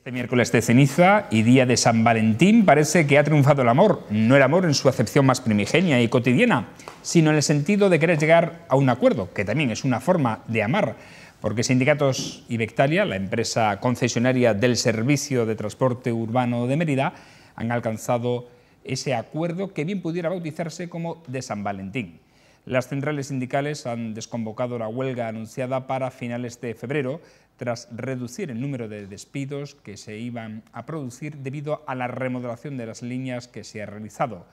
Este miércoles de ceniza y día de San Valentín parece que ha triunfado el amor. No el amor en su acepción más primigenia y cotidiana, sino en el sentido de querer llegar a un acuerdo, que también es una forma de amar, porque Sindicatos y Bectalia, la empresa concesionaria del Servicio de Transporte Urbano de Mérida, han alcanzado ese acuerdo que bien pudiera bautizarse como de San Valentín. Las centrales sindicales han desconvocado la huelga anunciada para finales de febrero, tras reducir el número de despidos que se iban a producir debido a la remodelación de las líneas que se ha realizado.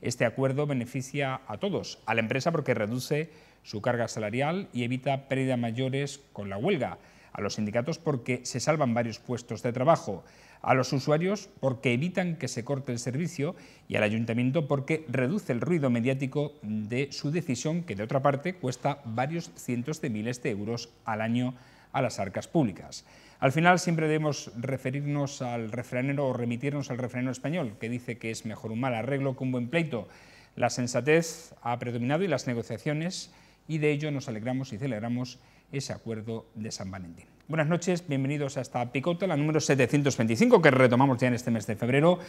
Este acuerdo beneficia a todos, a la empresa porque reduce su carga salarial y evita pérdidas mayores con la huelga, a los sindicatos porque se salvan varios puestos de trabajo, a los usuarios porque evitan que se corte el servicio y al ayuntamiento porque reduce el ruido mediático de su decisión, que de otra parte cuesta varios cientos de miles de euros al año a las arcas públicas. Al final siempre debemos referirnos al refranero o remitirnos al refranero español, que dice que es mejor un mal arreglo que un buen pleito. La sensatez ha predominado y las negociaciones, y de ello nos alegramos y celebramos ese acuerdo de San Valentín. Buenas noches, bienvenidos a esta picota, la número 725, que retomamos ya en este mes de febrero,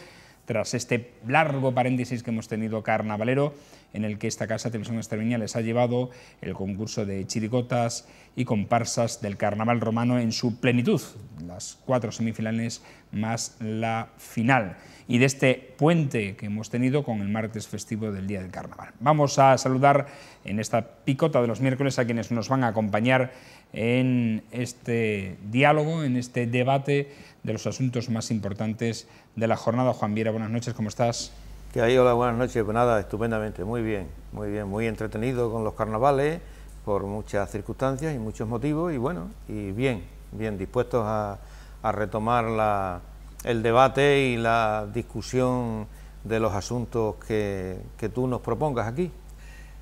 tras este largo paréntesis que hemos tenido carnavalero, en el que esta casa Televisión Extremeña les ha llevado el concurso de chirigotas y comparsas del carnaval romano en su plenitud, las 4 semifinales más la final, y de este puente que hemos tenido con el martes festivo del Día del Carnaval. Vamos a saludar en esta picota de los miércoles a quienes nos van a acompañar en este diálogo, en este debate de los asuntos más importantes de la jornada. Juan Viera, buenas noches, ¿cómo estás? ¿Qué hay? Hola, buenas noches. Pues nada, estupendamente, muy bien, muy entretenido con los carnavales, por muchas circunstancias y muchos motivos, y bueno, y bien dispuestos a retomar el debate y la discusión de los asuntos que tú nos propongas aquí.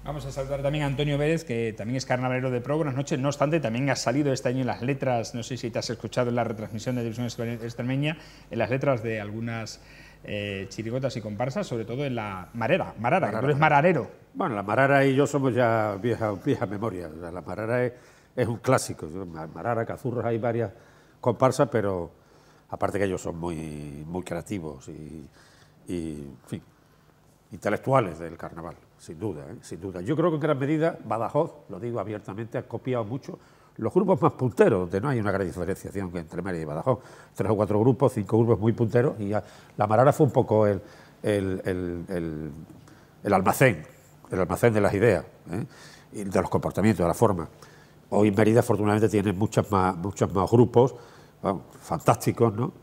Vamos a saludar también a Antonio Vélez, que también es carnavalero de pro. Buenas noches. No obstante, también has salido este año en las letras, no sé si te has escuchado en la retransmisión de Televisión Extremeña, en las letras de algunas chirigotas y comparsas, sobre todo en la Marara, que tú eres mararero. Bueno, la Marara y yo somos ya vieja memoria. O sea, la Marara es un clásico. Marara, Cazurros, hay varias comparsas, pero aparte que ellos son muy creativos y en fin, intelectuales del carnaval. Sin duda, sin duda. Yo creo que en gran medida Badajoz, lo digo abiertamente, ha copiado mucho los grupos más punteros, donde no hay una gran diferenciación entre Mérida y Badajoz. 3 o 4 grupos, 5 grupos muy punteros, y la Marara fue un poco el almacén de las ideas, y de los comportamientos, de la forma. Hoy Mérida, afortunadamente, tiene muchos más grupos, bueno, fantásticos, ¿no?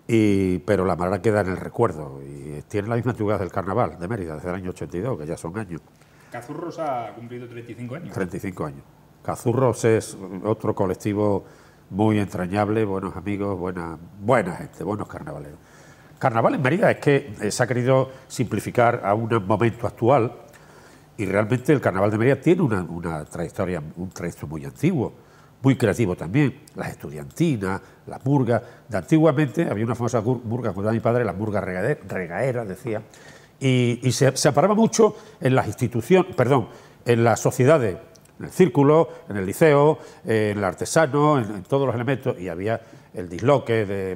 Pero la Marara queda en el recuerdo y tiene la misma antigüedad del carnaval de Mérida, desde el año 82, que ya son años. Cazurros ha cumplido 35 años. 35 años. Cazurros es otro colectivo muy entrañable, buenos amigos, buena gente, buenos carnavaleros. Carnaval en Mérida es que se ha querido simplificar a un momento actual, y realmente el carnaval de Mérida tiene una trayectoria, un trayecto muy antiguo, muy creativo también. Las estudiantinas, las murgas. De antiguamente había una famosa murga, contaba mi padre, la murga regaera, decía, y se amparaba mucho en las instituciones, en las sociedades, en el círculo, en el liceo, en el artesano, en todos los elementos, y había el disloque de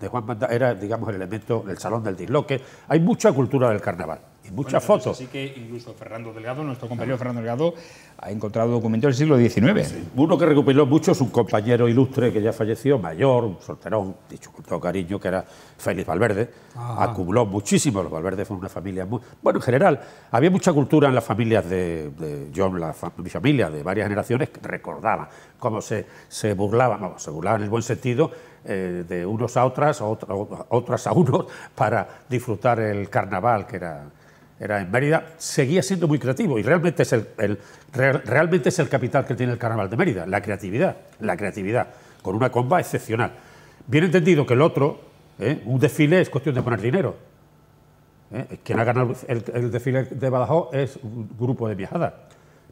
Juan Banda, era, digamos, el elemento, el salón del disloque. Hay mucha cultura del carnaval. Muchas fotos. Así que incluso Fernando Delgado, nuestro compañero Fernando Delgado, ha encontrado documentos del siglo XIX. Sí. Uno que recopiló mucho es un compañero ilustre que ya falleció, mayor, un solterón, dicho con todo cariño, que era Félix Valverde. Acumuló muchísimo. Los Valverde fue una familia muy... Bueno, en general, había mucha cultura en las familias mi familia, de varias generaciones, que recordaban cómo se burlaban, se burlaban en el buen sentido, de unos a otras, otras a unos, para disfrutar el carnaval, que era en Mérida. Seguía siendo muy creativo, y realmente es el capital que tiene el carnaval de Mérida, la creatividad, con una comba excepcional. Bien entendido que el otro, un desfile es cuestión de poner dinero. Quien ha ganado el desfile de Badajoz es un grupo de viajadas,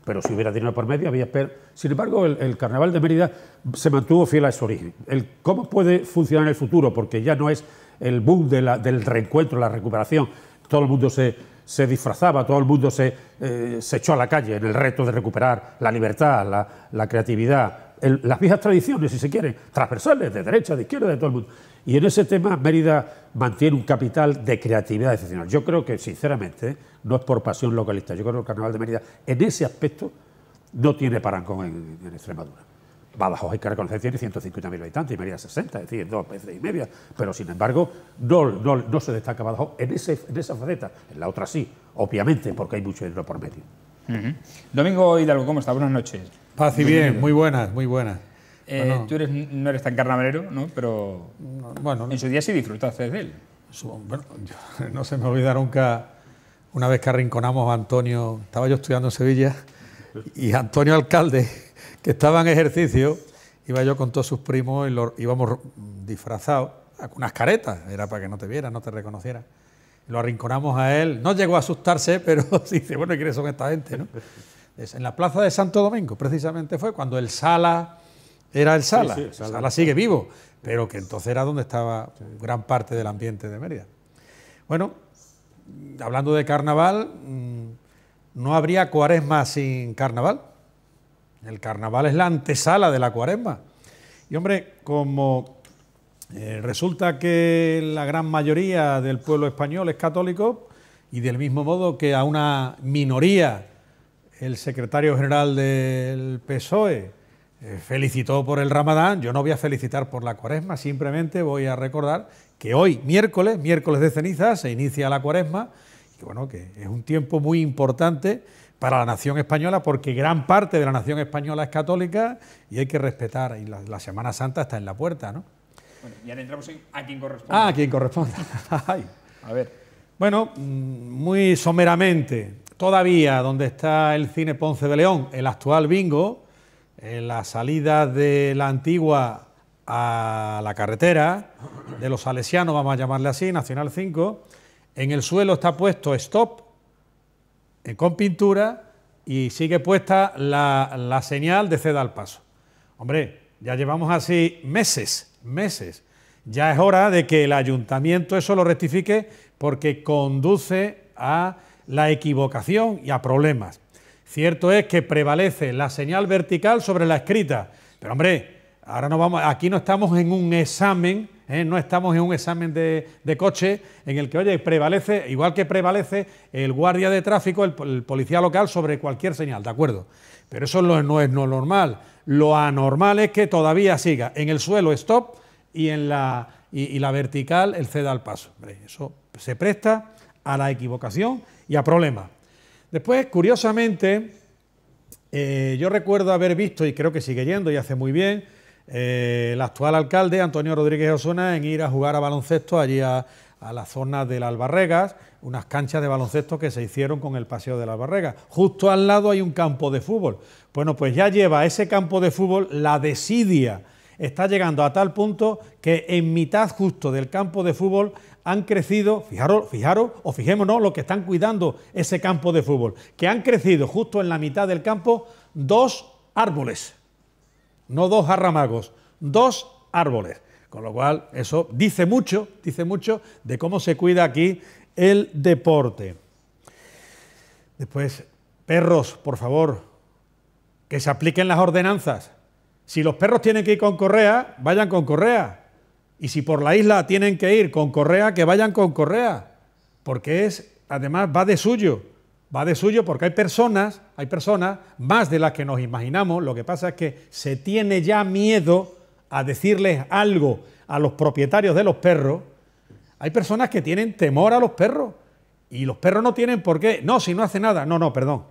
pero si hubiera dinero por medio había... Sin embargo, el carnaval de Mérida se mantuvo fiel a su origen. ¿Cómo puede funcionar en el futuro? Porque ya no es el boom del reencuentro, la recuperación. Todo el mundo se disfrazaba, todo el mundo se echó a la calle en el reto de recuperar la libertad, la creatividad, las viejas tradiciones, si se quiere, transversales, de derecha, de izquierda, de todo el mundo. Y en ese tema Mérida mantiene un capital de creatividad excepcional. Yo creo que, sinceramente, no es por pasión localista, yo creo que el Carnaval de Mérida, en ese aspecto, no tiene parangón en Extremadura. Badajoz, hay que reconocer, tiene 150.000 habitantes y Mérida 60, es decir, 2 veces y media, pero sin embargo no se destaca Badajoz en esa faceta, en la otra sí, obviamente, porque hay mucho dinero por medio. Domingo Hidalgo, ¿cómo está? Buenas noches. Paz y bien, muy buenas, muy buenas. Tú no eres tan carnavalero, ¿no? Pero bueno, en su día sí disfrutaste de él. Bueno, no se me olvida nunca una vez que arrinconamos a Antonio, estaba yo estudiando en Sevilla, y Antonio Alcalde, que estaba en ejercicio, iba yo con todos sus primos y íbamos disfrazados, con unas caretas, era para que no te viera, no te reconociera. Y lo arrinconamos a él, no llegó a asustarse, pero sí dice, bueno, ¿quiénes son esta gente, no? En la plaza de Santo Domingo, precisamente fue cuando el Sala era el Sala. Sí, el Sala sigue vivo, pero que entonces era donde estaba gran parte del ambiente de Mérida. Bueno, hablando de carnaval, no habría Cuaresma sin carnaval. El carnaval es la antesala de la Cuaresma. Y hombre, como resulta que la gran mayoría del pueblo español es católico, y del mismo modo que a una minoría el secretario general del PSOE felicitó por el Ramadán, yo no voy a felicitar por la Cuaresma, simplemente voy a recordar que hoy, miércoles de ceniza, se inicia la Cuaresma, y bueno, que es un tiempo muy importante para la nación española, porque gran parte de la nación española es católica y hay que respetar, y la Semana Santa está en la puerta, ¿no? Bueno, ya entramos a quien corresponde. Ah, a quien corresponde. A ver. Bueno, muy someramente, todavía donde está el Cine Ponce de León, el actual bingo, en la salida de la Antigua a la carretera, de los salesianos, vamos a llamarle así, Nacional 5, en el suelo está puesto stop, con pintura, y sigue puesta la señal de ceda al paso. Hombre, ya llevamos así meses. Ya es hora de que el ayuntamiento eso lo rectifique, porque conduce a la equivocación y a problemas. Cierto es que prevalece la señal vertical sobre la escrita, pero hombre, ahora no vamos, aquí no estamos en un examen, no estamos en un examen de coche en el que, oye, prevalece, igual que prevalece el guardia de tráfico, el policía local sobre cualquier señal, ¿de acuerdo? Pero eso no es lo normal. Lo anormal es que todavía siga en el suelo stop y en la vertical el ceda al paso. Hombre, eso se presta a la equivocación y a problemas. Después, curiosamente, yo recuerdo haber visto, y creo que sigue yendo y hace muy bien, el actual alcalde, Antonio Rodríguez Osuna, en ir a jugar a baloncesto allí a la zona del Albarregas, unas canchas de baloncesto que se hicieron con el Paseo del Albarregas. Justo al lado hay un campo de fútbol. Bueno, pues ya lleva ese campo de fútbol la desidia. Está llegando a tal punto que en mitad justo del campo de fútbol han crecido, fijaros o fijémonos lo que están cuidando ese campo de fútbol, que han crecido justo en la mitad del campo 2 árboles, no 2 arramagos, 2 árboles. Con lo cual eso dice mucho de cómo se cuida aquí el deporte. Después, perros, por favor, que se apliquen las ordenanzas. Si los perros tienen que ir con correa, vayan con correa. Y si por la isla tienen que ir con correa, que vayan con correa. Porque además va de suyo porque hay personas, más de las que nos imaginamos. Lo que pasa es que se tiene ya miedo a decirles algo a los propietarios de los perros. Hay personas que tienen temor a los perros y los perros no tienen por qué. No, si no hace nada. No, perdón.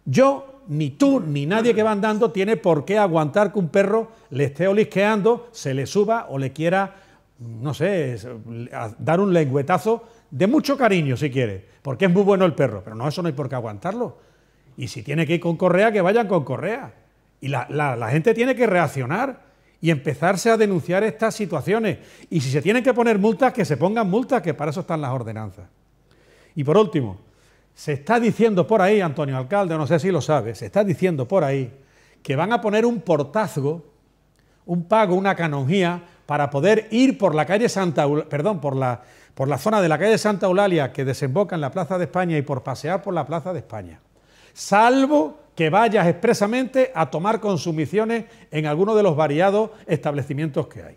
Yo, ni tú, ni nadie que va andando tiene por qué aguantar que un perro le esté olisqueando, se le suba o le quiera, no sé, dar un lengüetazo de mucho cariño si quiere, porque es muy bueno el perro, pero no, eso no hay por qué aguantarlo. Y si tiene que ir con correa, que vayan con correa. Y la gente tiene que reaccionar y empezarse a denunciar estas situaciones. Y si se tienen que poner multas, que se pongan multas, que para eso están las ordenanzas. Y por último, se está diciendo por ahí, Antonio Alcalde, no sé si lo sabe, se está diciendo por ahí que van a poner un portazgo, un pago, una canonjía, para poder ir por la calle por la zona de la calle Santa Eulalia que desemboca en la Plaza de España y por pasear por la Plaza de España. Salvo que vayas expresamente a tomar consumiciones en alguno de los variados establecimientos que hay.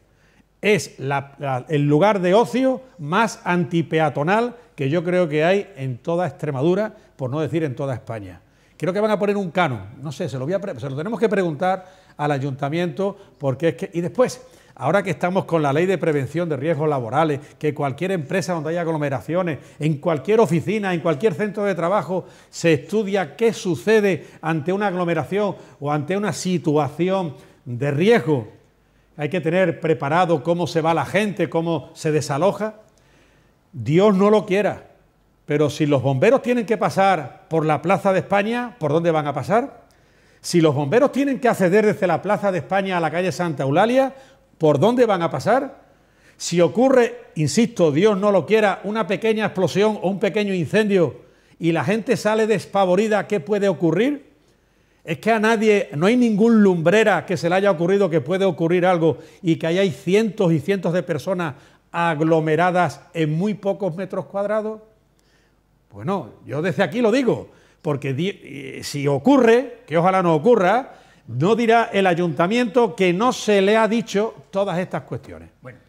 Es el lugar de ocio más antipeatonal que yo creo que hay en toda Extremadura, por no decir en toda España. Creo que van a poner un canon, no sé, se lo tenemos que preguntar al ayuntamiento, porque es que... Y después, ahora que estamos con la ley de prevención de riesgos laborales, que cualquier empresa donde haya aglomeraciones, en cualquier oficina, en cualquier centro de trabajo, se estudia qué sucede ante una aglomeración o ante una situación de riesgo. Hay que tener preparado cómo se va la gente, cómo se desaloja. Dios no lo quiera, pero si los bomberos tienen que pasar por la Plaza de España, ¿por dónde van a pasar? Si los bomberos tienen que acceder desde la Plaza de España a la calle Santa Eulalia, ¿por dónde van a pasar? Si ocurre, insisto, Dios no lo quiera, una pequeña explosión o un pequeño incendio y la gente sale despavorida, ¿qué puede ocurrir? Es que a nadie, no hay ningún lumbrera que se le haya ocurrido que puede ocurrir algo y que hay cientos y cientos de personas aglomeradas en muy pocos metros cuadrados. Bueno, yo desde aquí lo digo, porque si ocurre, que ojalá no ocurra, no dirá el ayuntamiento que no se le ha dicho todas estas cuestiones. Bueno,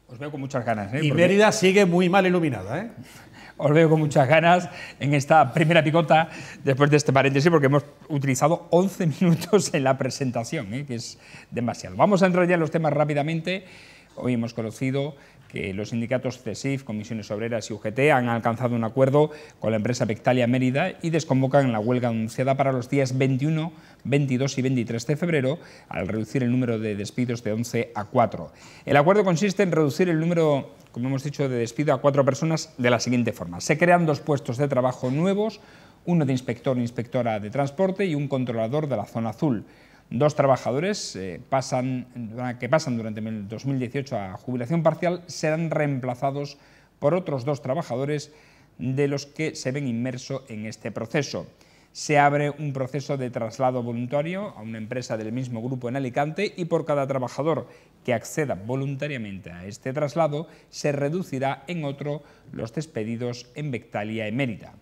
os veo con muchas ganas. Y Mérida sigue muy mal iluminada, ¿eh? Os veo con muchas ganas en esta primera picota, después de este paréntesis, porque hemos utilizado 11 minutos en la presentación, que es demasiado. Vamos a entrar ya en los temas rápidamente. Hoy hemos conocido que los sindicatos CESIF, Comisiones Obreras y UGT han alcanzado un acuerdo con la empresa Bectalia Mérida y desconvocan la huelga anunciada para los días 21, 22 y 23 de febrero, al reducir el número de despidos de 11 a 4. El acuerdo consiste en reducir el número, como hemos dicho, de despido a 4 personas de la siguiente forma. Se crean 2 puestos de trabajo nuevos, uno de inspector o inspectora de transporte y un controlador de la zona azul. 2 trabajadores que pasan durante el 2018 a jubilación parcial serán reemplazados por otros 2 trabajadores de los que se ven inmersos en este proceso. Se abre un proceso de traslado voluntario a una empresa del mismo grupo en Alicante y por cada trabajador que acceda voluntariamente a este traslado se reducirá en otro los despedidos en Bectalia y Mérida.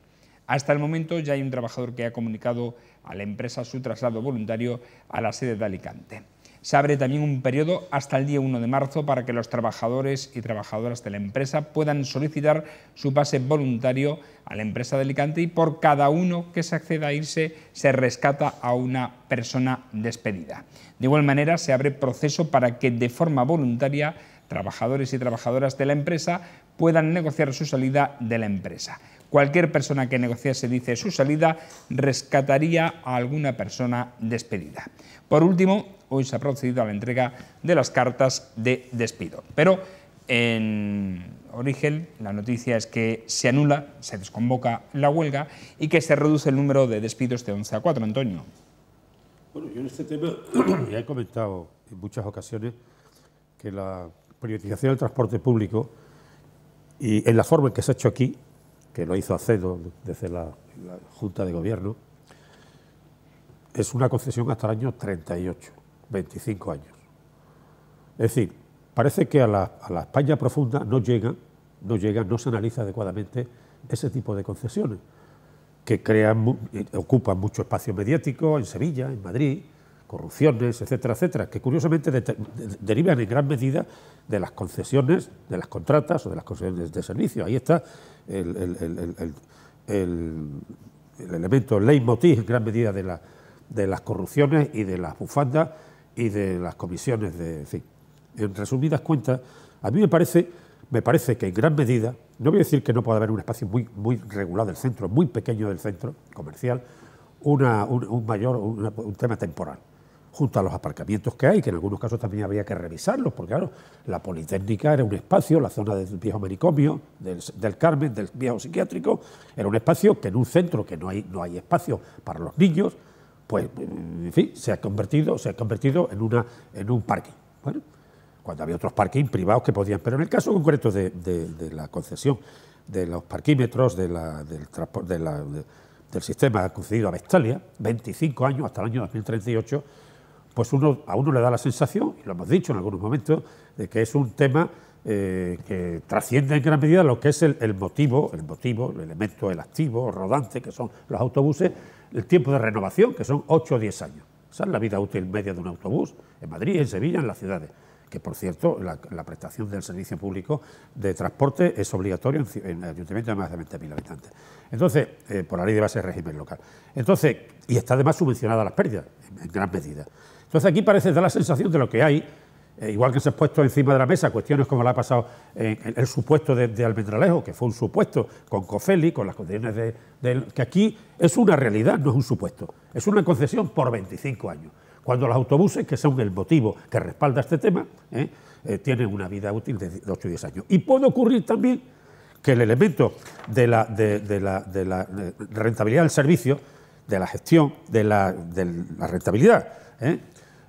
Hasta el momento ya hay un trabajador que ha comunicado a la empresa su traslado voluntario a la sede de Alicante. Se abre también un periodo hasta el día 1 de marzo para que los trabajadores y trabajadoras de la empresa puedan solicitar su pase voluntario a la empresa de Alicante y por cada uno que se acceda a irse se rescata a una persona despedida. De igual manera se abre proceso para que de forma voluntaria trabajadores y trabajadoras de la empresa puedan negociar su salida de la empresa. Cualquier persona que negociase, dice, su salida, rescataría a alguna persona despedida. Por último, hoy se ha procedido a la entrega de las cartas de despido. Pero en origen la noticia es que se anula, se desconvoca la huelga y que se reduce el número de despidos de 11 a 4. Antonio. Bueno, yo en este tema ya he comentado en muchas ocasiones que la privatización del transporte público y en la forma en que se ha hecho aquí, que lo hizo Acedo desde la Junta de Gobierno, es una concesión hasta el año 38, 25 años. Es decir, parece que a la España profunda no se analiza adecuadamente ese tipo de concesiones, que ocupan mucho espacio mediático en Sevilla, en Madrid, corrupciones, etcétera, etcétera, que curiosamente derivan en gran medida de las concesiones, de las contratas o de las concesiones de servicio. Ahí está el elemento leitmotiv en gran medida de las corrupciones y de las bufandas y de las comisiones en fin. En resumidas cuentas, a mí me parece que en gran medida, no voy a decir que no pueda haber un espacio muy regulado del centro, muy pequeño del centro comercial, un tema temporal, junto a los aparcamientos que hay, que en algunos casos también habría que revisarlos, porque claro, la Politécnica era un espacio, la zona del viejo manicomio, del Carmen, del viejo psiquiátrico, era un espacio que en un centro que no hay espacio para los niños, pues, en fin, se ha convertido en un parking. Bueno, cuando había otros parking privados que podían, pero en el caso concreto de la concesión de los parquímetros del sistema concedido a Bectalia, 25 años hasta el año 2038, pues a uno le da la sensación, y lo hemos dicho en algunos momentos, de que es un tema que trasciende en gran medida lo que es el motivo, el elemento, el activo, rodante, que son los autobuses, el tiempo de renovación, que son 8 o 10 años. Esa es la vida útil media de un autobús, en Madrid, en Sevilla, en las ciudades. Que, por cierto, la prestación del servicio público de transporte es obligatorio en ayuntamientos de más de 20.000 habitantes. Entonces, por la ley de base de régimen local. Entonces, y está además subvencionada las pérdidas, en gran medida. Entonces, aquí parece dar la sensación de lo que hay, igual que se ha puesto encima de la mesa cuestiones como la ha pasado el supuesto de Almendralejo, que fue un supuesto con Cofeli, con las condiciones que aquí es una realidad, no es un supuesto, es una concesión por 25 años. Cuando los autobuses, que son el motivo que respalda este tema, tienen una vida útil de 8 o 10 años. Y puede ocurrir también que el elemento de la rentabilidad del servicio, de la gestión, de la rentabilidad,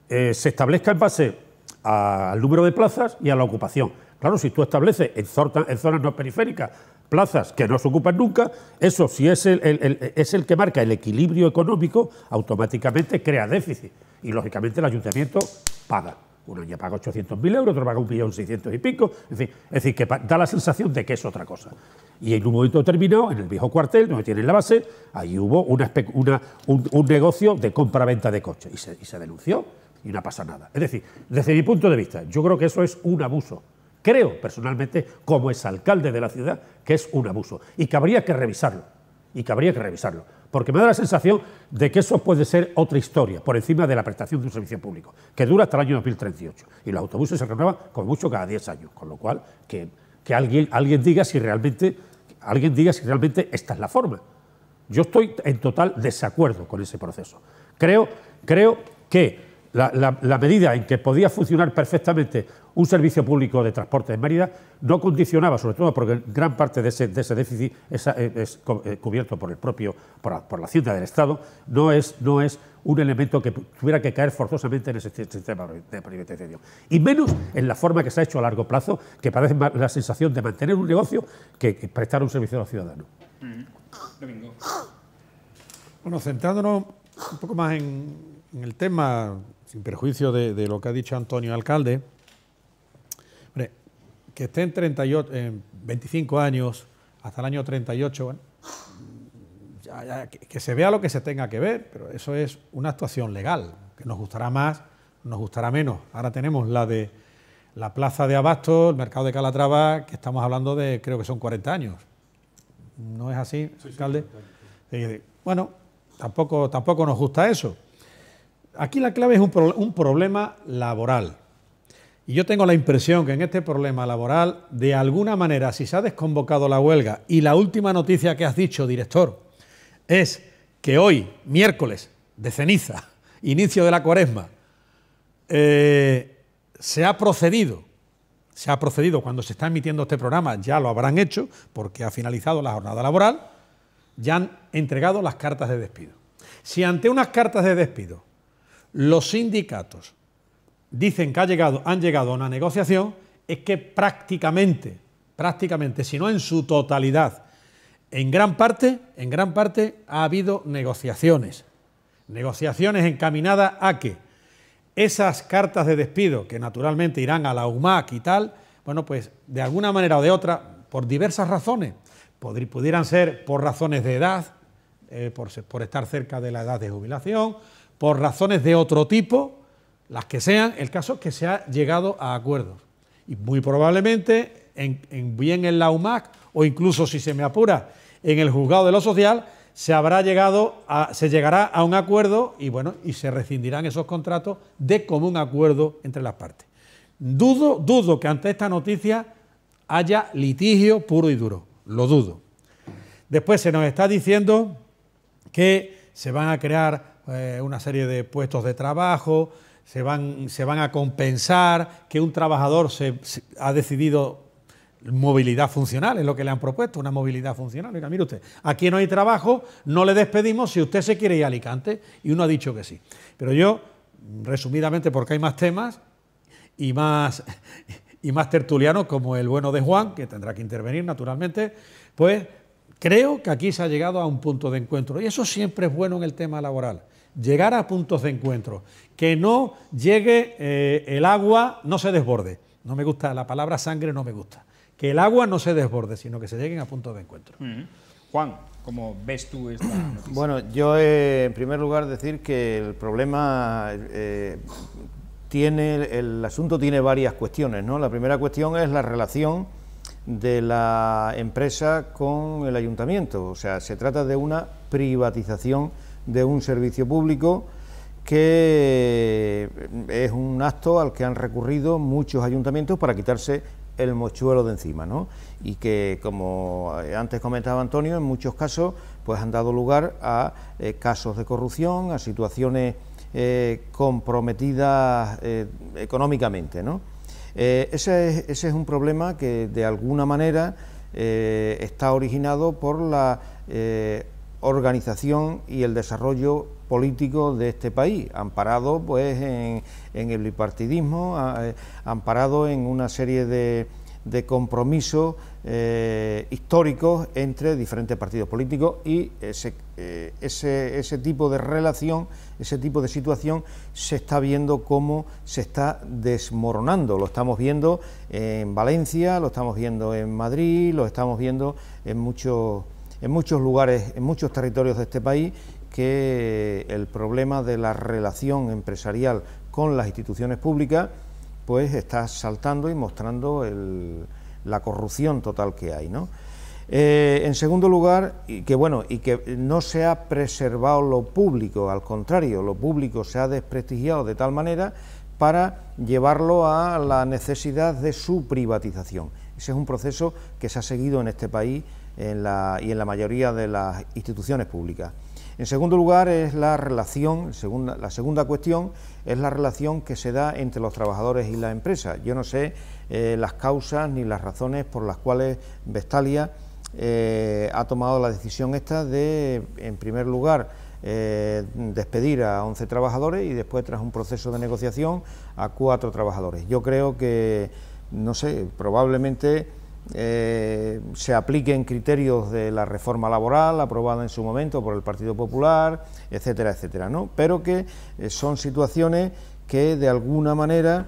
se establezca en base al número de plazas y a la ocupación. Claro, si tú estableces en zonas no periféricas plazas que no se ocupan nunca, eso si es el que marca el equilibrio económico, automáticamente crea déficit. Y lógicamente el ayuntamiento paga. Un año paga 800.000 euros, otro paga 1.600.000 y pico. En fin, es decir, que da la sensación de que es otra cosa. Y en un momento determinado, en el viejo cuartel, donde tienen la base, ahí hubo un negocio de compra-venta de coches. Y se denunció y no pasa nada. Es decir, desde mi punto de vista, yo creo que eso es un abuso. Creo, personalmente, como exalcalde de la ciudad, que es un abuso y que habría que revisarlo. Porque me da la sensación de que eso puede ser otra historia, por encima de la prestación de un servicio público, que dura hasta el año 2038. Y los autobuses se renuevan como mucho cada 10 años, con lo cual que alguien diga si realmente esta es la forma. Yo estoy en total desacuerdo con ese proceso. Creo que la medida en que podía funcionar perfectamente un servicio público de transporte en Mérida no condicionaba, sobre todo porque gran parte de ese déficit es cubierto por la Hacienda del Estado, no es un elemento que tuviera que caer forzosamente en ese sistema de privatización. Y menos en la forma que se ha hecho a largo plazo, que parece más la sensación de mantener un negocio que prestar un servicio a los ciudadanos. Domingo. Bueno, centrándonos un poco más en el tema, sin perjuicio de lo que ha dicho Antonio Alcalde, hombre, que esté en 25 años hasta el año 38, bueno, que se vea lo que se tenga que ver, pero eso es una actuación legal, que nos gustará más, nos gustará menos. Ahora tenemos la de la plaza de Abasto, el mercado de Calatrava, que estamos hablando de, creo que son 40 años. ¿No es así, alcalde? Sí. Bueno, tampoco nos gusta eso. Aquí la clave es un problema laboral. Y yo tengo la impresión que en este problema laboral, de alguna manera, si se ha desconvocado la huelga, y la última noticia que has dicho, director, es que hoy, miércoles de ceniza, inicio de la Cuaresma, se ha procedido cuando se está emitiendo este programa, ya lo habrán hecho, porque ha finalizado la jornada laboral, ya han entregado las cartas de despido. Si ante unas cartas de despido los sindicatos dicen que han llegado a una negociación, es que prácticamente, si no en su totalidad, en gran parte ha habido negociaciones encaminadas a que esas cartas de despido, que naturalmente irán a la UMAC y tal, bueno, pues de alguna manera o de otra, por diversas razones, pudieran ser por razones de edad, por estar cerca de la edad de jubilación, por razones de otro tipo, las que sean, el caso es que se ha llegado a acuerdos. Y muy probablemente, bien en la UMAC, o incluso, si se me apura, en el juzgado de lo social, se llegará a un acuerdo y, bueno, y se rescindirán esos contratos de común acuerdo entre las partes. Dudo que ante esta noticia haya litigio puro y duro, lo dudo. Después se nos está diciendo que se van a crear una serie de puestos de trabajo, se van a compensar, que un trabajador ha decidido movilidad funcional, es lo que le han propuesto, una movilidad funcional. Oiga, mire usted, aquí no hay trabajo, no le despedimos si usted se quiere ir a Alicante, y uno ha dicho que sí. Pero yo, resumidamente, porque hay más temas y más tertulianos, como el bueno de Juan, que tendrá que intervenir naturalmente, pues creo que aquí se ha llegado a un punto de encuentro, y eso siempre es bueno en el tema laboral, llegar a puntos de encuentro, que no llegue el agua, no se desborde. No me gusta, la palabra sangre no me gusta. Que el agua no se desborde, sino que se lleguen a puntos de encuentro. Juan, ¿cómo ves tú esta noticia? Bueno, yo en primer lugar decir que el problema el asunto tiene varias cuestiones, ¿no? La primera cuestión es la relación de la empresa con el ayuntamiento, o sea, se trata de una privatización de un servicio público que es un acto al que han recurrido muchos ayuntamientos para quitarse el mochuelo de encima, ¿no? Y que, como antes comentaba Antonio, en muchos casos pues han dado lugar a casos de corrupción, a situaciones comprometidas económicamente, ¿no? Ese es un problema que de alguna manera está originado por la organización y el desarrollo político de este país, amparado pues en el bipartidismo, amparado en una serie de compromisos históricos entre diferentes partidos políticos, y ese tipo de relación, ese tipo de situación se está viendo cómo se está desmoronando. Lo estamos viendo en Valencia, lo estamos viendo en Madrid, lo estamos viendo en muchos lugares, en muchos territorios de este país, que el problema de la relación empresarial con las instituciones públicas pues está saltando y mostrando la corrupción total que hay, ¿no? En segundo lugar, y que no se ha preservado lo público, al contrario, lo público se ha desprestigiado de tal manera para llevarlo a la necesidad de su privatización. Ese es un proceso que se ha seguido en este país y en la mayoría de las instituciones públicas. En segundo lugar, es la segunda cuestión es la relación que se da entre los trabajadores y la empresa. Yo no sé las causas ni las razones por las cuales Vestalia ha tomado la decisión esta de, en primer lugar, despedir a 11 trabajadores y después, tras un proceso de negociación, a 4 trabajadores. Yo creo que, no sé, probablemente se apliquen criterios de la reforma laboral aprobada en su momento por el Partido Popular, etcétera, etcétera, ¿no? Pero que son situaciones que de alguna manera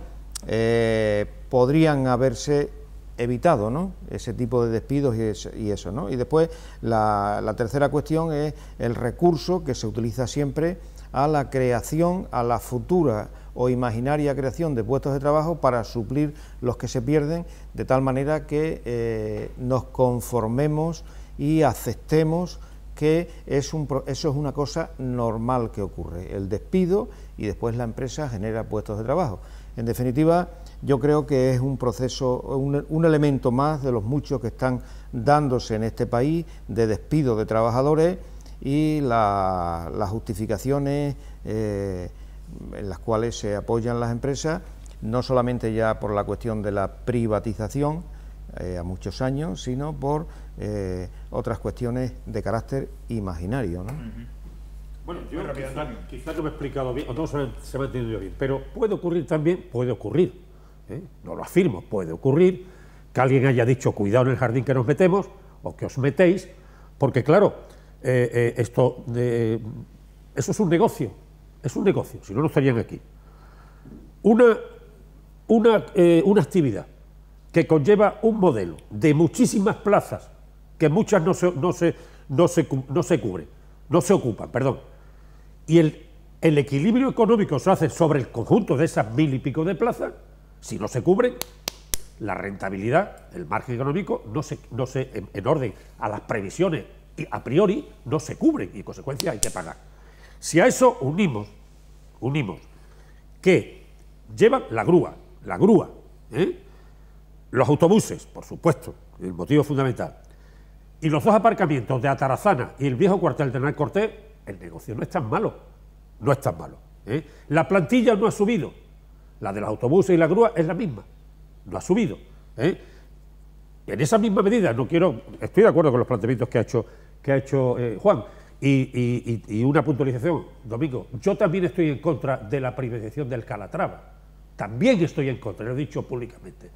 podrían haberse evitado, ¿no? Ese tipo de despidos y eso, ¿no? Y después la tercera cuestión es el recurso que se utiliza siempre a la creación, a la futura o imaginaria creación de puestos de trabajo para suplir los que se pierden, de tal manera que nos conformemos y aceptemos que eso es una cosa normal que ocurre, el despido, y después la empresa genera puestos de trabajo. En definitiva, yo creo que es un proceso, un elemento más de los muchos que están dándose en este país de despido de trabajadores, y las justificaciones en las cuales se apoyan las empresas, no solamente ya por la cuestión de la privatización a muchos años, sino por otras cuestiones de carácter imaginario, ¿no? Bueno, yo quizás no me he explicado bien, o no se me ha entendido bien, pero puede ocurrir también, no lo afirmo, puede ocurrir que alguien haya dicho cuidado en el jardín que nos metemos, o que os metéis, porque claro, eso es un negocio, si no, no estarían aquí. Una actividad que conlleva un modelo de muchísimas plazas, que muchas no se ocupan, y el equilibrio económico se hace sobre el conjunto de esas 1000 y pico de plazas. Si no se cubren, la rentabilidad, el margen económico, en orden a las previsiones y a priori, no se cubren, y en consecuencia hay que pagar. Si a eso unimos que llevan la grúa, los autobuses, por supuesto, el motivo fundamental, y los 2 aparcamientos de Atarazana y el viejo cuartel de Hernán Cortés, el negocio no es tan malo, La plantilla no ha subido, la de los autobuses y la grúa es la misma, no ha subido, En esa misma medida, estoy de acuerdo con los planteamientos que ha hecho Juan, y una puntualización, Domingo, yo también estoy en contra de la privatización del Calatrava, también estoy en contra, lo he dicho públicamente,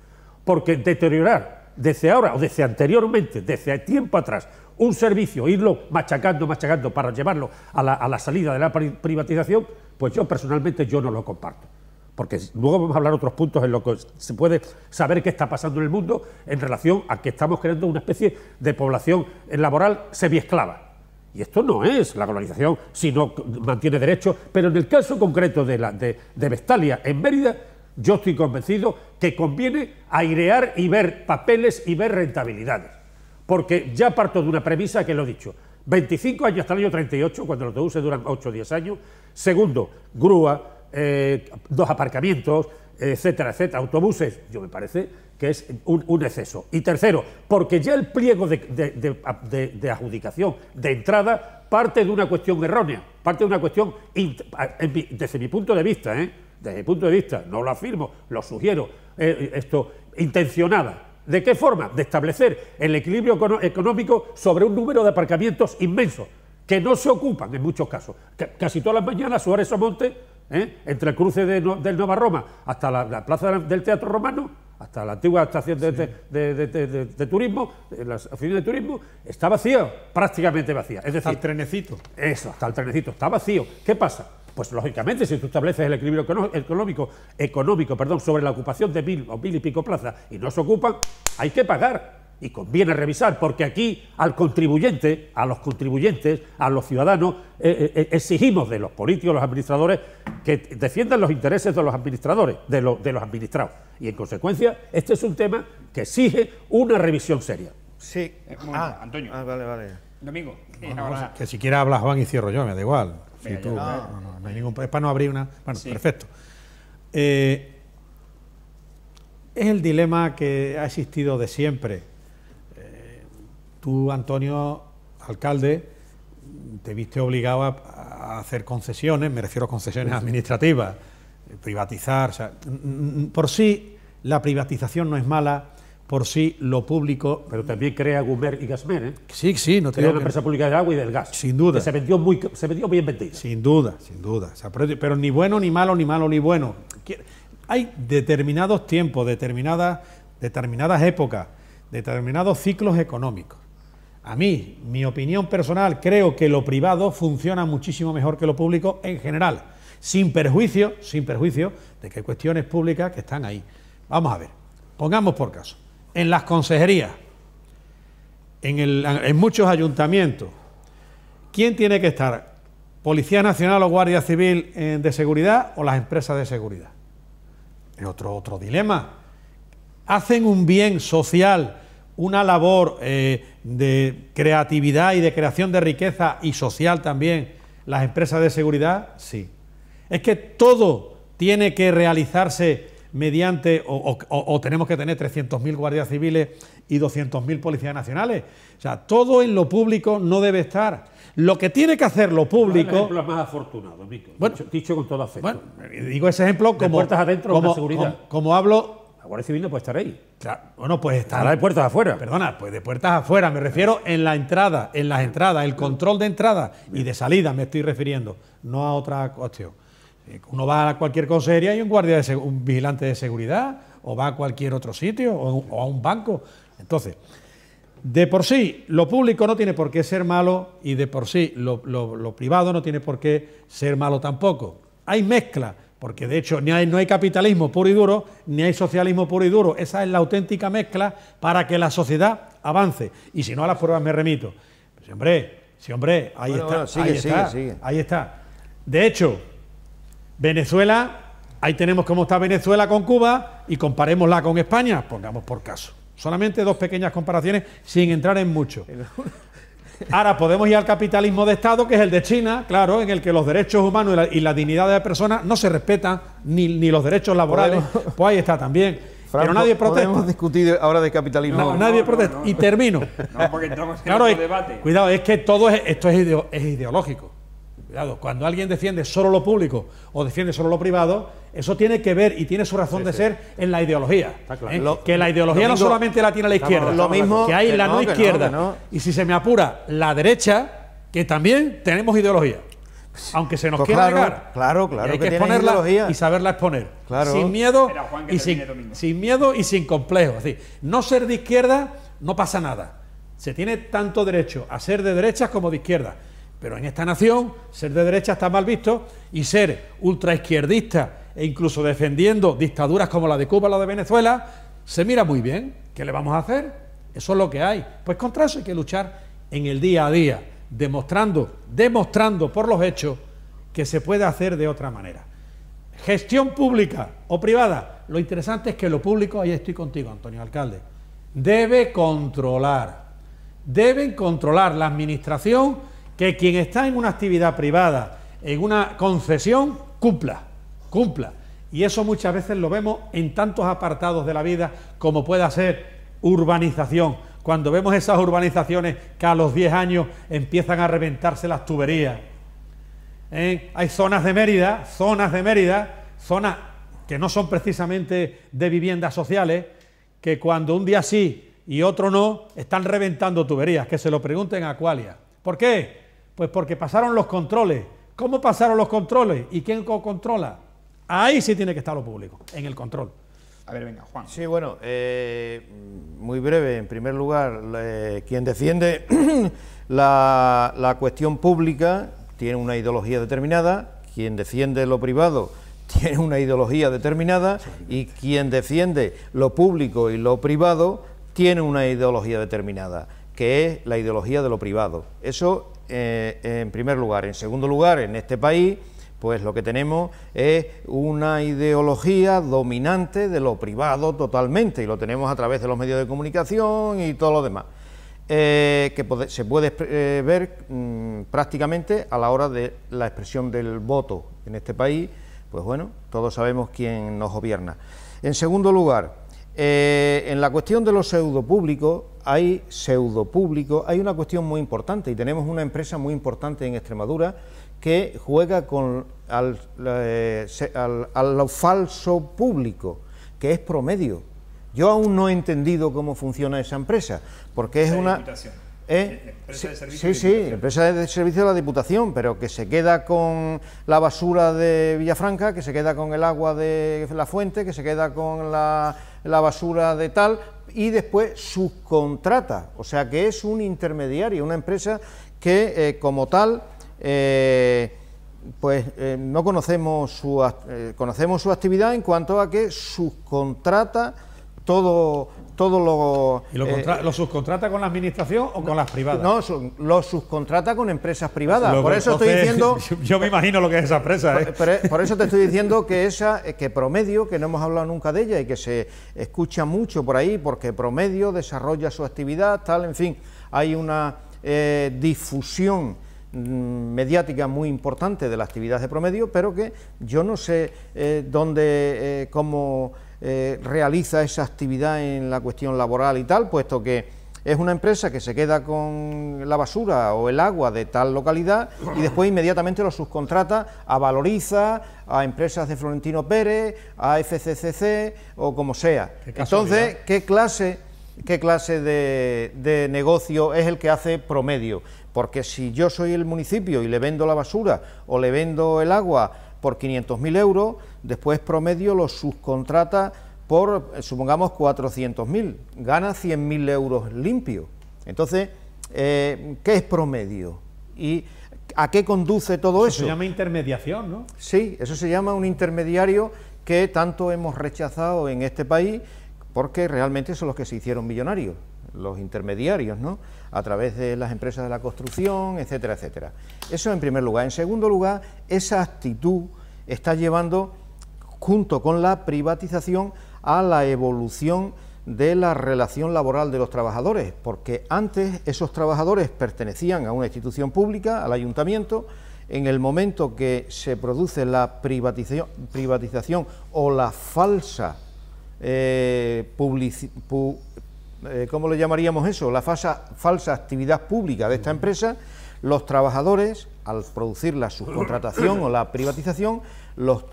porque deteriorar desde ahora o desde anteriormente, desde tiempo atrás, un servicio, irlo machacando para llevarlo a la salida de la privatización, pues yo personalmente no lo comparto, porque luego vamos a hablar otros puntos en los que se puede saber qué está pasando en el mundo en relación a que estamos creando una especie de población laboral semiesclava. Y esto no es la globalización si no mantiene derechos, pero en el caso concreto de Vestalia en Mérida, yo estoy convencido que conviene airear y ver papeles y ver rentabilidades. Porque ya parto de una premisa que lo he dicho, 25 años hasta el año 38, cuando los autobuses duran 8 o 10 años. Segundo, grúa, 2 aparcamientos, etcétera, etcétera, autobuses, yo me parece que es un exceso. Y tercero, porque ya el pliego de adjudicación de entrada parte de una cuestión errónea, parte de una cuestión, desde mi punto de vista, desde mi punto de vista, no lo afirmo, lo sugiero, intencionada. ¿De qué forma? De establecer el equilibrio económico sobre un número de aparcamientos inmensos, que no se ocupan en muchos casos. Casi todas las mañanas Suárez Somonte, entre el cruce del Nueva Roma hasta la plaza del Teatro Romano, hasta la antigua estación de turismo, las oficinas de turismo, está vacía, prácticamente vacía. Es decir, hasta el trenecito. Eso, hasta el trenecito, está vacío. ¿Qué pasa? Pues lógicamente, si tú estableces el equilibrio económico, sobre la ocupación de 1000 o 1000 y pico plazas y no se ocupan, hay que pagar. Y conviene revisar, porque aquí al contribuyente, a los contribuyentes, a los ciudadanos, exigimos de los políticos, los administradores, que defiendan los intereses de los administradores, de los administrados. Y en consecuencia, este es un tema que exige una revisión seria. Sí. Antonio. Vale. Domingo. Que si quiera habla Juan y cierro yo, me da igual. Si tú, no hay ningún, es para no abrir una... Bueno, sí. Perfecto. Es el dilema que ha existido de siempre. Tú, Antonio, alcalde, te viste obligado a hacer concesiones, me refiero a concesiones administrativas, privatizar. O sea, por sí, la privatización no es mala, por sí, lo público... Pero también crea Gumer y Gasmer, ¿eh? Sí, no te digo una empresa pública del agua y del gas. Sin duda. Que se vendió bien vendida. Sin duda. O sea, pero ni bueno ni malo, ni malo ni bueno. Hay determinados tiempos, determinadas épocas, determinados ciclos económicos. A mí, mi opinión personal, creo que lo privado funciona muchísimo mejor que lo público en general, sin perjuicio de que hay cuestiones públicas que están ahí. Vamos a ver, pongamos por caso, en las consejerías, en muchos ayuntamientos, ¿quién tiene que estar? ¿Policía Nacional o Guardia Civil de seguridad o las empresas de seguridad? Es otro dilema. ¿Hacen un bien social, una labor de creatividad y de creación de riqueza y social también las empresas de seguridad? Sí. Es que todo tiene que realizarse mediante, o tenemos que tener 300.000 guardias civiles y 200.000 policías nacionales. O sea, todo en lo público no debe estar. Lo que tiene que hacer lo público... El ejemplo más afortunado, Mico, bueno, dicho con todo afecto. Bueno, digo ese ejemplo como... De puertas adentro, como seguridad. Como hablo... La Guardia Civil no puede estar ahí. Claro, bueno, pues estará de puertas afuera. Perdona, pues de puertas afuera, me refiero en las entradas, el control de entrada y de salida me estoy refiriendo, no a otra cuestión. Uno va a cualquier consejería y hay un vigilante de seguridad, o va a cualquier otro sitio, o a un banco. Entonces, de por sí, lo público no tiene por qué ser malo y de por sí lo privado no tiene por qué ser malo tampoco. Hay mezcla. Porque de hecho no hay capitalismo puro y duro, ni hay socialismo puro y duro. Esa es la auténtica mezcla para que la sociedad avance. Y si no, a las pruebas me remito. Pues, sí, hombre, ahí está. De hecho, Venezuela, ahí tenemos cómo está Venezuela con Cuba y comparémosla con España, pongamos por caso. Solamente 2 pequeñas comparaciones sin entrar en mucho. Ahora podemos ir al capitalismo de Estado, que es el de China, claro, en el que los derechos humanos y la dignidad de la persona no se respetan, ni los derechos laborales, pues ahí está también. Franco, pero nadie protesta. Podemos discutir ahora de capitalismo. No, nadie protesta. Y termino. No, porque entramos en claro, otro debate. Cuidado, es que todo esto es ideológico. Cuidado, cuando alguien defiende solo lo público o defiende solo lo privado, eso tiene que ver y tiene su razón de ser en la ideología. Claro. Que la ideología no solamente la tiene la izquierda, lo mismo, que hay la no izquierda. Y si se me apura, la derecha, que también tenemos ideología. Aunque se nos pues quiera claro, negar. Claro, hay que exponerla y saberla exponer. Claro. Sin miedo Juan, sin miedo y sin complejo. Es decir, no ser de izquierda no pasa nada. Se tiene tanto derecho a ser de derechas como de izquierda. Pero en esta nación, ser de derecha está mal visto y ser ultraizquierdista e incluso defendiendo dictaduras como la de Cuba o la de Venezuela, se mira muy bien. ¿Qué le vamos a hacer? Eso es lo que hay. Pues contra eso hay que luchar en el día a día, demostrando por los hechos que se puede hacer de otra manera. Gestión pública o privada, lo interesante es que lo público, ahí estoy contigo, Antonio Alcalde, deben controlar la administración, que quien está en una actividad privada, en una concesión, cumpla. Y eso muchas veces lo vemos en tantos apartados de la vida como pueda ser urbanización. Cuando vemos esas urbanizaciones que a los 10 años empiezan a reventarse las tuberías. Hay zonas de Mérida, zonas que no son precisamente de viviendas sociales, que cuando un día sí y otro no, están reventando tuberías, que se lo pregunten a Aqualia. ¿Por qué? Pues porque pasaron los controles. ¿Cómo pasaron los controles? ¿Y quién controla? Ahí sí tiene que estar lo público, en el control. A ver, venga, Juan. Sí, bueno, muy breve. En primer lugar, quien defiende la cuestión pública tiene una ideología determinada, quien defiende lo privado tiene una ideología determinada y quien defiende lo público y lo privado tiene una ideología determinada, que es la ideología de lo privado. Eso en primer lugar. En segundo lugar, en este país, pues lo que tenemos es una ideología dominante de lo privado totalmente, y lo tenemos a través de los medios de comunicación y todo lo demás, que se puede ver prácticamente a la hora de la expresión del voto. En este país, pues bueno, todos sabemos quién nos gobierna. En segundo lugar, en la cuestión de los pseudopúblicos, hay una cuestión muy importante, y tenemos una empresa muy importante en Extremadura que juega con lo falso público, que es Promedio. Yo aún no he entendido cómo funciona esa empresa, porque es una... Empresa de servicio empresa de servicio de la Diputación, pero que se queda con la basura de Villafranca, que se queda con el agua de la fuente, que se queda con la basura de tal, y después subcontrata, o sea que es un intermediario, una empresa que como tal, no conocemos conocemos su actividad en cuanto a que subcontrata todo lo... ¿Y lo subcontrata con la administración o con las privadas? No, lo subcontrata con empresas privadas. Por eso estoy diciendo... Yo me imagino lo que es esa empresa. Por eso te estoy diciendo que que Promedio, que no hemos hablado nunca de ella y que se escucha mucho por ahí, porque Promedio desarrolla su actividad, tal, en fin, hay una difusión mediática muy importante de la actividad de Promedio, pero que yo no sé cómo realiza esa actividad en la cuestión laboral y tal, puesto que es una empresa que se queda con la basura o el agua de tal localidad y después inmediatamente lo subcontrata a Valoriza, a empresas de Florentino Pérez, a FCCC o como sea. Entonces, ¿qué clase de negocio es el que hace Promedio? Porque si yo soy el municipio y le vendo la basura o le vendo el agua por 500.000 euros, después Promedio lo subcontrata por, supongamos, 400.000, gana 100.000 euros limpios. Entonces, ¿qué es Promedio? ¿Y a qué conduce todo eso? Se llama intermediación, ¿no? Sí, eso se llama un intermediario que tanto hemos rechazado en este país, porque realmente son los que se hicieron millonarios, los intermediarios, ¿no?, a través de las empresas de la construcción, etcétera, etcétera. Eso en primer lugar. En segundo lugar, esa actitud está llevando, junto con la privatización, a la evolución de la relación laboral de los trabajadores, porque antes esos trabajadores pertenecían a una institución pública, al ayuntamiento. En el momento que se produce la privatización o la falsa ¿cómo le llamaríamos eso? La falsa actividad pública de esta empresa, los trabajadores, al producir la subcontratación o la privatización, los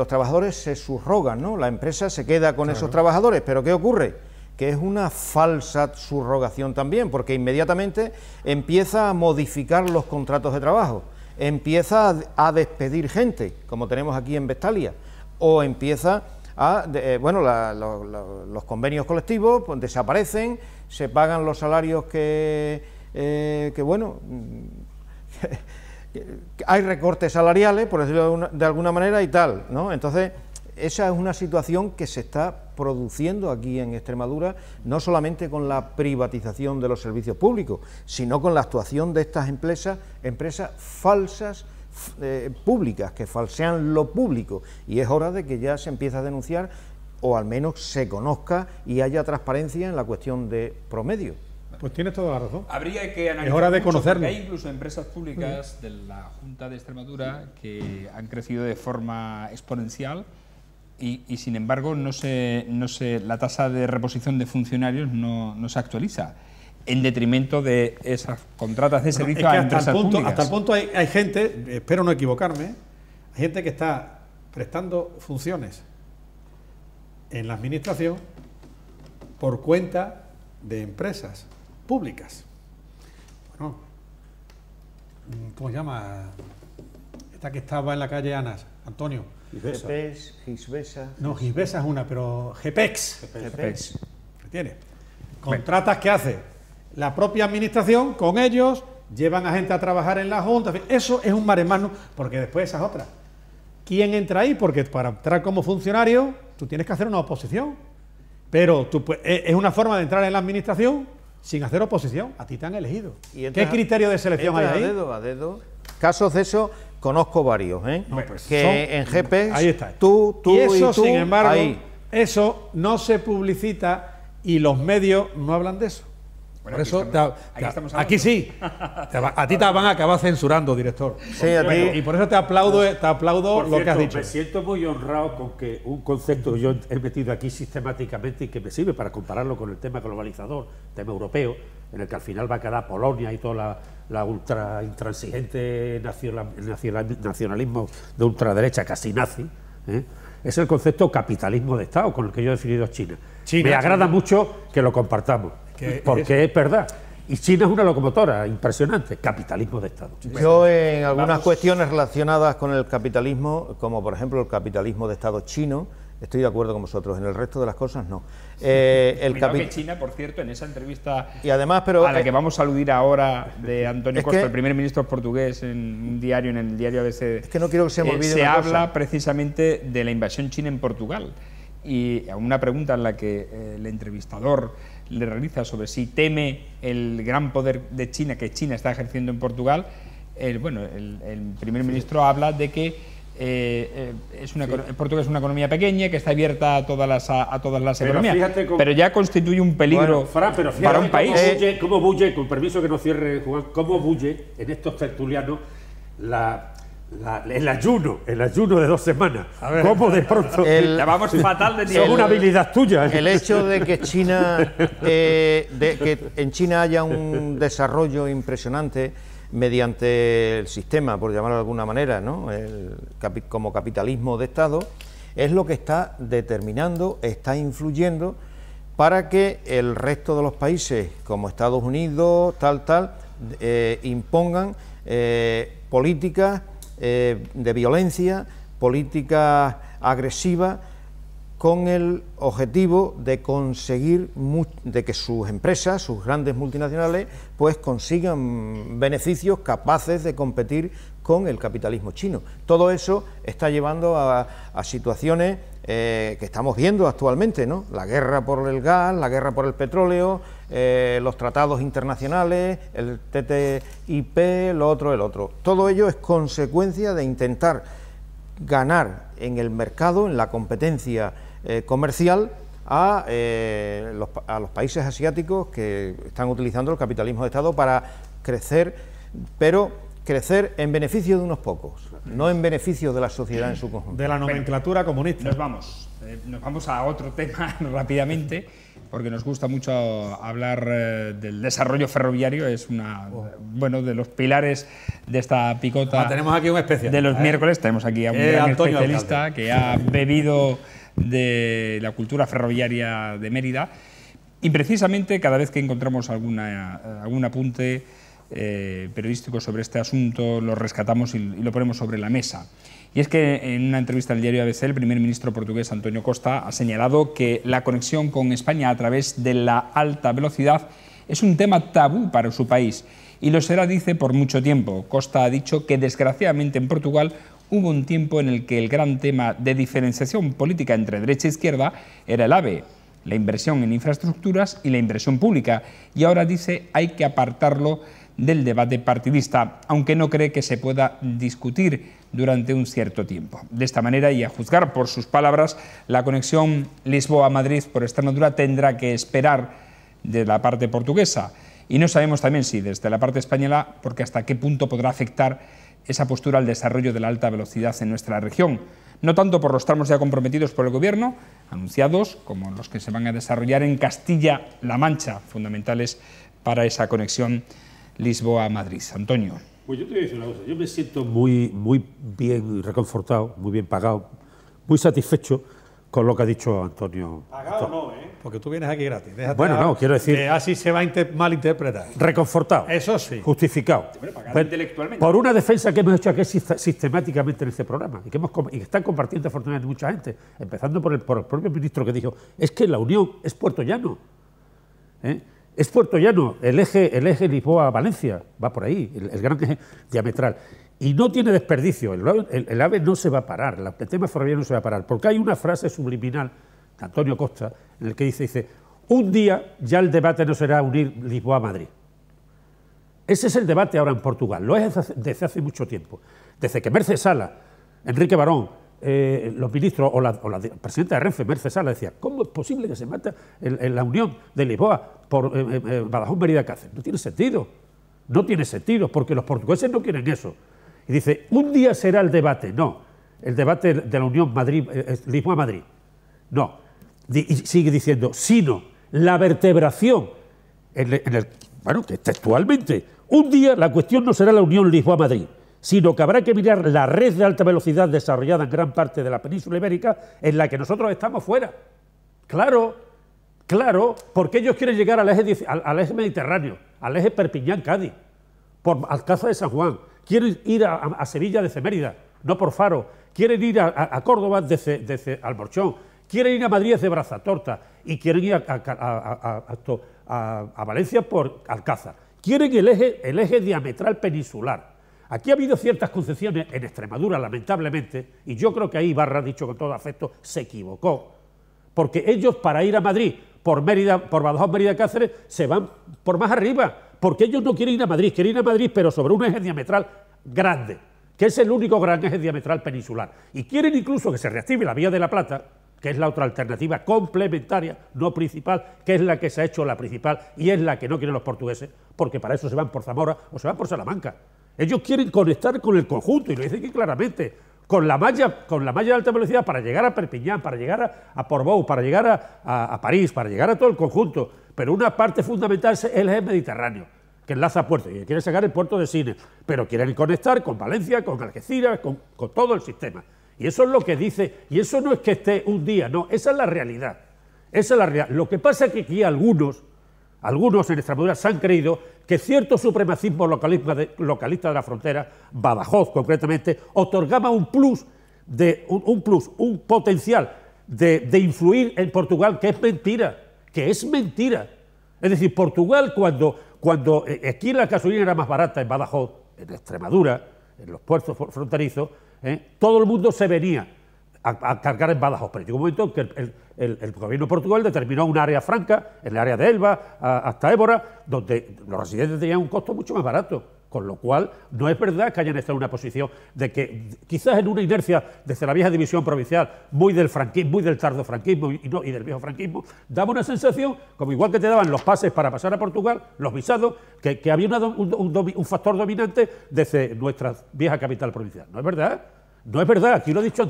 trabajadores se subrogan, ¿no? La empresa se queda con esos trabajadores, pero ¿qué ocurre? Que es una falsa subrogación también, porque inmediatamente empieza a modificar los contratos de trabajo, empieza a despedir gente, como tenemos aquí en Vestalia, o empieza los convenios colectivos pues desaparecen, se pagan los salarios que hay recortes salariales, por decirlo de alguna manera, y tal, ¿no? Entonces, esa es una situación que se está produciendo aquí en Extremadura, no solamente con la privatización de los servicios públicos, sino con la actuación de estas empresas falsas públicas, que falsean lo público, y es hora de que ya se empiece a denunciar, o al menos se conozca y haya transparencia en la cuestión de promedio. Pues tienes toda la razón. Habría que analizar. Es hora de mucho, conocerlo. porque hay incluso empresas públicas de la Junta de Extremadura que han crecido de forma exponencial y sin embargo la tasa de reposición de funcionarios no se actualiza, en detrimento de esas contratas de servicio a empresas públicas. Hasta el punto hay gente, espero no equivocarme, hay gente que está prestando funciones en la administración por cuenta de empresas públicas. Bueno, ¿cómo se llama? Esta que estaba en la calle Anas, Antonio. GPEX, Gisbesa. No, Gisbesa es una, pero GPEX. GPEX. ¿Tiene? Contratas que hace la propia administración con ellos, llevan a gente a trabajar en la Junta. Eso es un maremano, porque después esa es otra. ¿Quién entra ahí? Porque para entrar como funcionario, tú tienes que hacer una oposición. Pero es una forma de entrar en la administración sin hacer oposición. A ti te han elegido. ¿Qué criterio de selección hay ahí? A dedo. Casos de eso conozco varios, ¿eh? No, pues que en GPEX, ahí está. tú y eso, sin embargo, ahí. Eso no se publicita y los medios no hablan de eso. Bueno, por eso aquí sí, a ti te van a acabar censurando, director. Sí, a ti. Y por eso te aplaudo Por lo que has cierto, dicho. Me siento muy honrado con que un concepto que yo he metido aquí sistemáticamente y que me sirve para compararlo con el tema globalizador, tema europeo, en el que al final va a quedar Polonia y toda la ultra intransigente nacionalismo de ultraderecha casi nazi, es el concepto capitalismo de Estado con el que yo he definido China. Me agrada mucho que lo compartamos, porque es verdad. Y China es una locomotora impresionante, capitalismo de Estado. Yo en algunas cuestiones relacionadas con el capitalismo, como por ejemplo el capitalismo de Estado chino, estoy de acuerdo con vosotros, en el resto de las cosas no. Que China, por cierto, en esa entrevista y además, a la que vamos a aludir ahora de Antonio Costa, el primer ministro portugués, en un diario, en el diario ABC, es que no quiero que se me olvide se una habla cosa. Precisamente de la invasión china en Portugal. Y a una pregunta en la que el entrevistador le realiza sobre si teme el gran poder de China que China está ejerciendo en Portugal, el primer ministro habla de que Portugal es una economía pequeña que está abierta a todas las economías, pero ya constituye un peligro para un país. ¿Cómo bulle, con permiso que no cierre Juan, cómo bulle en estos tertulianos el ayuno de 2 semanas? ¿Cómo de pronto? Ya vamos fatal de tiempo. Es una habilidad tuya. El hecho de que China, que en China haya un desarrollo impresionante mediante el sistema, por llamarlo de alguna manera, ¿no? Como capitalismo de Estado, es lo que está determinando, está influyendo para que el resto de los países, como Estados Unidos, impongan políticas de violencia, políticas agresivas, con el objetivo de conseguir de que sus empresas, sus grandes multinacionales, pues consigan beneficios capaces de competir con el capitalismo chino. Todo eso está llevando a situaciones que estamos viendo actualmente, ¿no? La guerra por el gas, la guerra por el petróleo, los tratados internacionales, el TTIP, lo otro, el otro. Todo ello es consecuencia de intentar ganar en el mercado, en la competencia comercial a los países asiáticos que están utilizando el capitalismo de Estado para crecer, pero crecer en beneficio de unos pocos, no en beneficio de la sociedad en su conjunto. De la nomenclatura comunista. Nos vamos a otro tema rápidamente, porque nos gusta mucho hablar del desarrollo ferroviario. Es de los pilares de esta picota. Tenemos aquí un especial de los miércoles. Tenemos aquí a un gran Antonio especialista Alcalde, que ha bebido de la cultura ferroviaria de Mérida, y precisamente cada vez que encontramos algún apunte periodístico sobre este asunto lo rescatamos y lo ponemos sobre la mesa. Y es que en una entrevista al diario ABC, el primer ministro portugués Antonio Costa ha señalado que la conexión con España a través de la alta velocidad es un tema tabú para su país Y lo será, dice, por mucho tiempo. Costa ha dicho que desgraciadamente en Portugal hubo un tiempo en el que el gran tema de diferenciación política entre derecha e izquierda era el AVE, la inversión en infraestructuras y la inversión pública, y ahora dice hay que apartarlo del debate partidista, aunque no cree que se pueda discutir durante un cierto tiempo. De esta manera, y a juzgar por sus palabras, la conexión Lisboa-Madrid por Extremadura tendrá que esperar de la parte portuguesa, y no sabemos también si desde la parte española, porque hasta qué punto podrá afectar esa postura al desarrollo de la alta velocidad en nuestra región, no tanto por los tramos ya comprometidos por el Gobierno, anunciados, como los que se van a desarrollar en Castilla-La Mancha, fundamentales para esa conexión Lisboa-Madrid. Antonio. Pues yo te voy a decir una cosa, yo me siento muy bien reconfortado, muy bien pagado, muy satisfecho con lo que ha dicho Antonio. Pagado no, ¿eh? Porque tú vienes aquí gratis. Déjate Bueno, no, quiero decir... Que así se va a malinterpretar. Reconfortado. Eso sí. Justificado. Pagado intelectualmente. Por una defensa que hemos hecho aquí sistemáticamente en este programa y que están compartiendo afortunadamente mucha gente, empezando por el propio ministro que dijo, es que la Unión es Puerto Llano. Es Puerto Llano, el eje Lisboa-Valencia, va por ahí, el gran eje diametral. Y no tiene desperdicio, el AVE no se va a parar, el tema ferroviario no se va a parar, porque hay una frase subliminal de Antonio Costa en el que dice, un día ya el debate no será unir Lisboa a Madrid. Ese es el debate ahora en Portugal, lo es desde hace mucho tiempo. Desde que Merce Sala, Enrique Barón, los ministros o la presidenta de Renfe, Merce Sala, decía, ¿cómo es posible que se mata en la unión de Lisboa por Badajoz, Mérida, Cáceres? No tiene sentido, no tiene sentido, porque los portugueses no quieren eso. Y dice, un día será el debate, no, el debate de la unión Lisboa-Madrid, no. Y sigue diciendo, sino la vertebración, bueno, que textualmente, un día la cuestión no será la unión Lisboa-Madrid, sino que habrá que mirar la red de alta velocidad desarrollada en gran parte de la península ibérica en la que nosotros estamos fuera. Claro, porque ellos quieren llegar al eje mediterráneo, al eje Perpiñán-Cádiz, por Alcázar de San Juan, quieren ir a Sevilla desde Mérida, no por Faro, quieren ir a Córdoba desde Alborchón, quieren ir a Madrid desde Brazatorta y quieren ir a Valencia por Alcázar. Quieren el eje diametral peninsular. Aquí ha habido ciertas concesiones en Extremadura, lamentablemente, y yo creo que ahí Ibarra, dicho con todo afecto, se equivocó. Porque ellos, para ir a Madrid, por Badajoz, Mérida, Cáceres, se van por más arriba. Porque ellos no quieren ir a Madrid, quieren ir a Madrid, pero sobre un eje diametral grande, que es el único gran eje diametral peninsular. Y quieren incluso que se reactive la Vía de la Plata, que es la otra alternativa complementaria, no principal, que es la que se ha hecho la principal y es la que no quieren los portugueses, porque para eso se van por Zamora o se van por Salamanca. Ellos quieren conectar con el conjunto, y lo dicen aquí claramente, con la malla de alta velocidad para llegar a Perpiñán, para llegar a Portbou, para llegar a París, para llegar a todo el conjunto. Pero una parte fundamental es el eje mediterráneo, que enlaza puertos, y quieren sacar el puerto de Sines, pero quieren conectar con Valencia, con Algeciras, con todo el sistema. Y eso es lo que dice, y eso no es que esté un día, no, esa es la realidad. Esa es la realidad. Lo que pasa es que aquí algunos en Extremadura se han creído que cierto supremacismo localista de la frontera, Badajoz concretamente, otorgaba un potencial de influir en Portugal, que es mentira. Es decir, Portugal, cuando aquí la gasolina era más barata en Badajoz, en Extremadura, en los puertos fronterizos, todo el mundo se venía a cargar en Badajoz, pero llegó un momento que el gobierno portugués determinó un área franca, en el área de Elba hasta Évora, donde los residentes tenían un costo mucho más barato, con lo cual no es verdad que hayan estado en una posición de que, quizás en una inercia desde la vieja división provincial, muy del franquismo, muy del tardofranquismo y del viejo franquismo, daba una sensación, como igual que te daban los pases para pasar a Portugal, los visados, que había un factor dominante desde nuestra vieja capital provincial. No es verdad. No es verdad, aquí lo ha dicho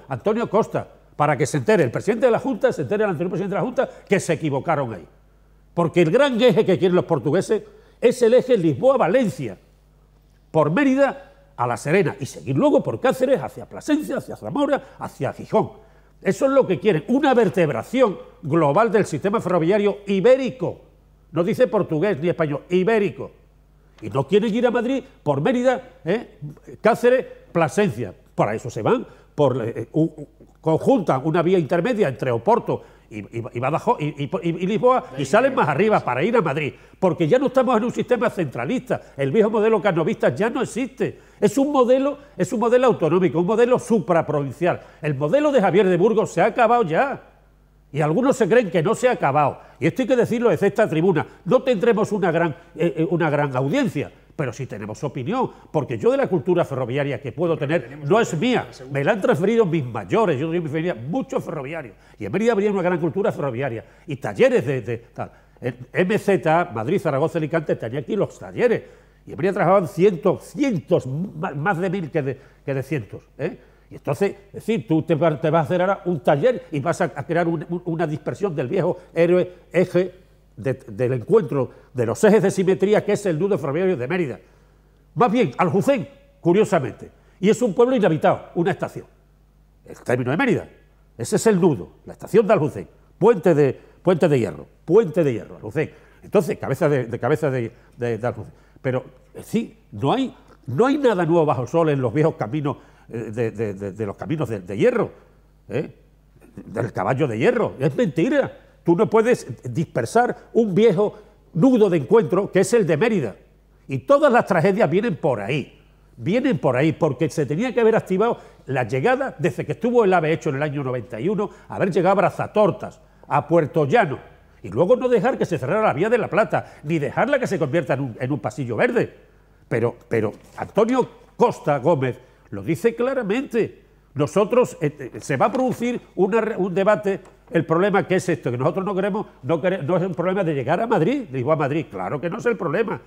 Antonio Costa, para que se entere el presidente de la Junta, se entere el anterior presidente de la Junta, que se equivocaron ahí. Porque el gran eje que quieren los portugueses es el eje Lisboa-Valencia, por Mérida a La Serena, y seguir luego por Cáceres, hacia Plasencia, hacia Zamora, hacia Gijón. Eso es lo que quieren, una vertebración global del sistema ferroviario ibérico. No dice portugués ni español, ibérico. Y no quieren ir a Madrid por Mérida, Cáceres, Plasencia. Para eso se van, conjuntan una vía intermedia entre Oporto y Badajoz y Lisboa, y salen más arriba para ir a Madrid, porque ya no estamos en un sistema centralista. El viejo modelo canovista ya no existe. Es un modelo autonómico, un modelo supraprovincial. El modelo de Javier de Burgos se ha acabado ya. Y algunos se creen que no se ha acabado. Y esto hay que decirlo desde esta tribuna. No tendremos una gran audiencia, pero sí tenemos opinión, porque yo de la cultura ferroviaria que puedo tener no es mía, me la han transferido mis mayores, yo tengo muchos ferroviarios, y en Mérida habría una gran cultura ferroviaria, y talleres de tal. En MZ, Madrid, Zaragoza, Alicante, tenía aquí los talleres, y en Mérida trabajaban cientos, más de 1000 que de cientos, ¿eh? Y entonces, es decir, tú te vas a hacer ahora un taller y vas a crear una dispersión del viejo eje del encuentro de los ejes de simetría, que es el nudo ferroviario de Mérida. Más bien, Aljucén, curiosamente, y es un pueblo inhabitado, una estación. El término de Mérida, ese es el nudo, la estación de Aljucén, puente de hierro, Aljucén. Entonces, cabeza de Aljucén. Pero, es decir, no hay nada nuevo bajo el sol en los viejos caminos de los caminos de hierro, del caballo de hierro. Es mentira. Tú no puedes dispersar un viejo nudo de encuentro que es el de Mérida. Y todas las tragedias vienen por ahí, porque se tenía que haber activado la llegada, desde que estuvo el AVE hecho en el año 91, haber llegado a Brazatortas, a Puerto Llano, y luego no dejar que se cerrara la vía de la Plata, ni dejarla que se convierta en un pasillo verde. Pero Antonio Costa Gómez lo dice claramente. Nosotros, se va a producir un debate. El problema que es esto, que nosotros no queremos, no es un problema de llegar a Madrid, digo a Madrid, claro que no es el problema.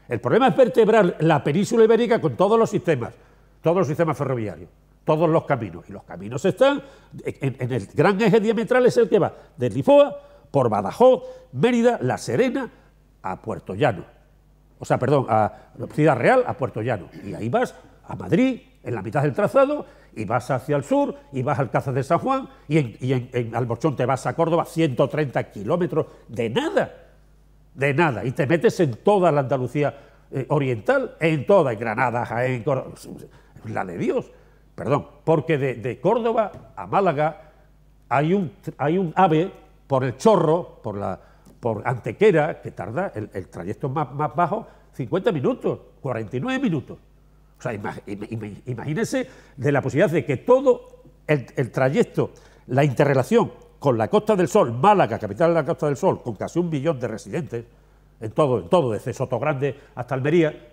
El problema es vertebrar la península ibérica con todos los sistemas ferroviarios, todos los caminos. Y los caminos están en el gran eje diametral, es el que va de Lisboa, por Badajoz, Mérida, La Serena, a Puerto Llano. O sea, perdón, a Ciudad Real, a Puerto Llano. Y ahí vas a Madrid, en la mitad del trazado, y vas hacia el sur, y vas al Alcázar de San Juan, y en Alborchón te vas a Córdoba, 130 kilómetros de nada, y te metes en toda la Andalucía oriental, en toda, en Granada, Jaén, la de Dios, perdón, porque de Córdoba a Málaga hay un AVE por el Chorro, por Antequera, que tarda el trayecto más bajo 50 minutos, 49 minutos. O sea, imagínense de la posibilidad de que todo el trayecto, la interrelación con la Costa del Sol, Málaga, capital de la Costa del Sol, con casi 1 millón de residentes, en todo, desde Sotogrande hasta Almería,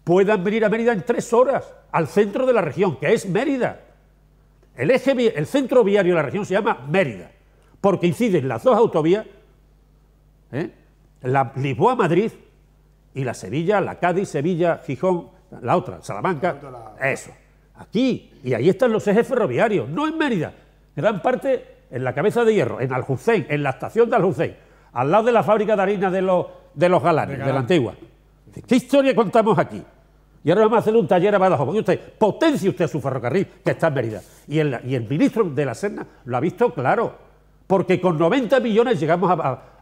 puedan venir a Mérida en 3 horas, al centro de la región, que es Mérida. El centro viario de la región se llama Mérida, porque inciden las 2 autovías, la Lisboa-Madrid y la Sevilla, la Cádiz-Sevilla-Gijón, la otra, Salamanca, eso. Aquí, y ahí están los ejes ferroviarios, no en Mérida, gran parte en la cabeza de hierro, en Aljucén, en la estación de Aljucén, al lado de la fábrica de harina de los Galanes, de la Antigua. ¿Qué historia contamos aquí? Y ahora vamos a hacer un taller a Badajoz. Potencie usted su ferrocarril, que está en Mérida. Y el ministro de la Serna lo ha visto claro, porque con 90 millones llegamos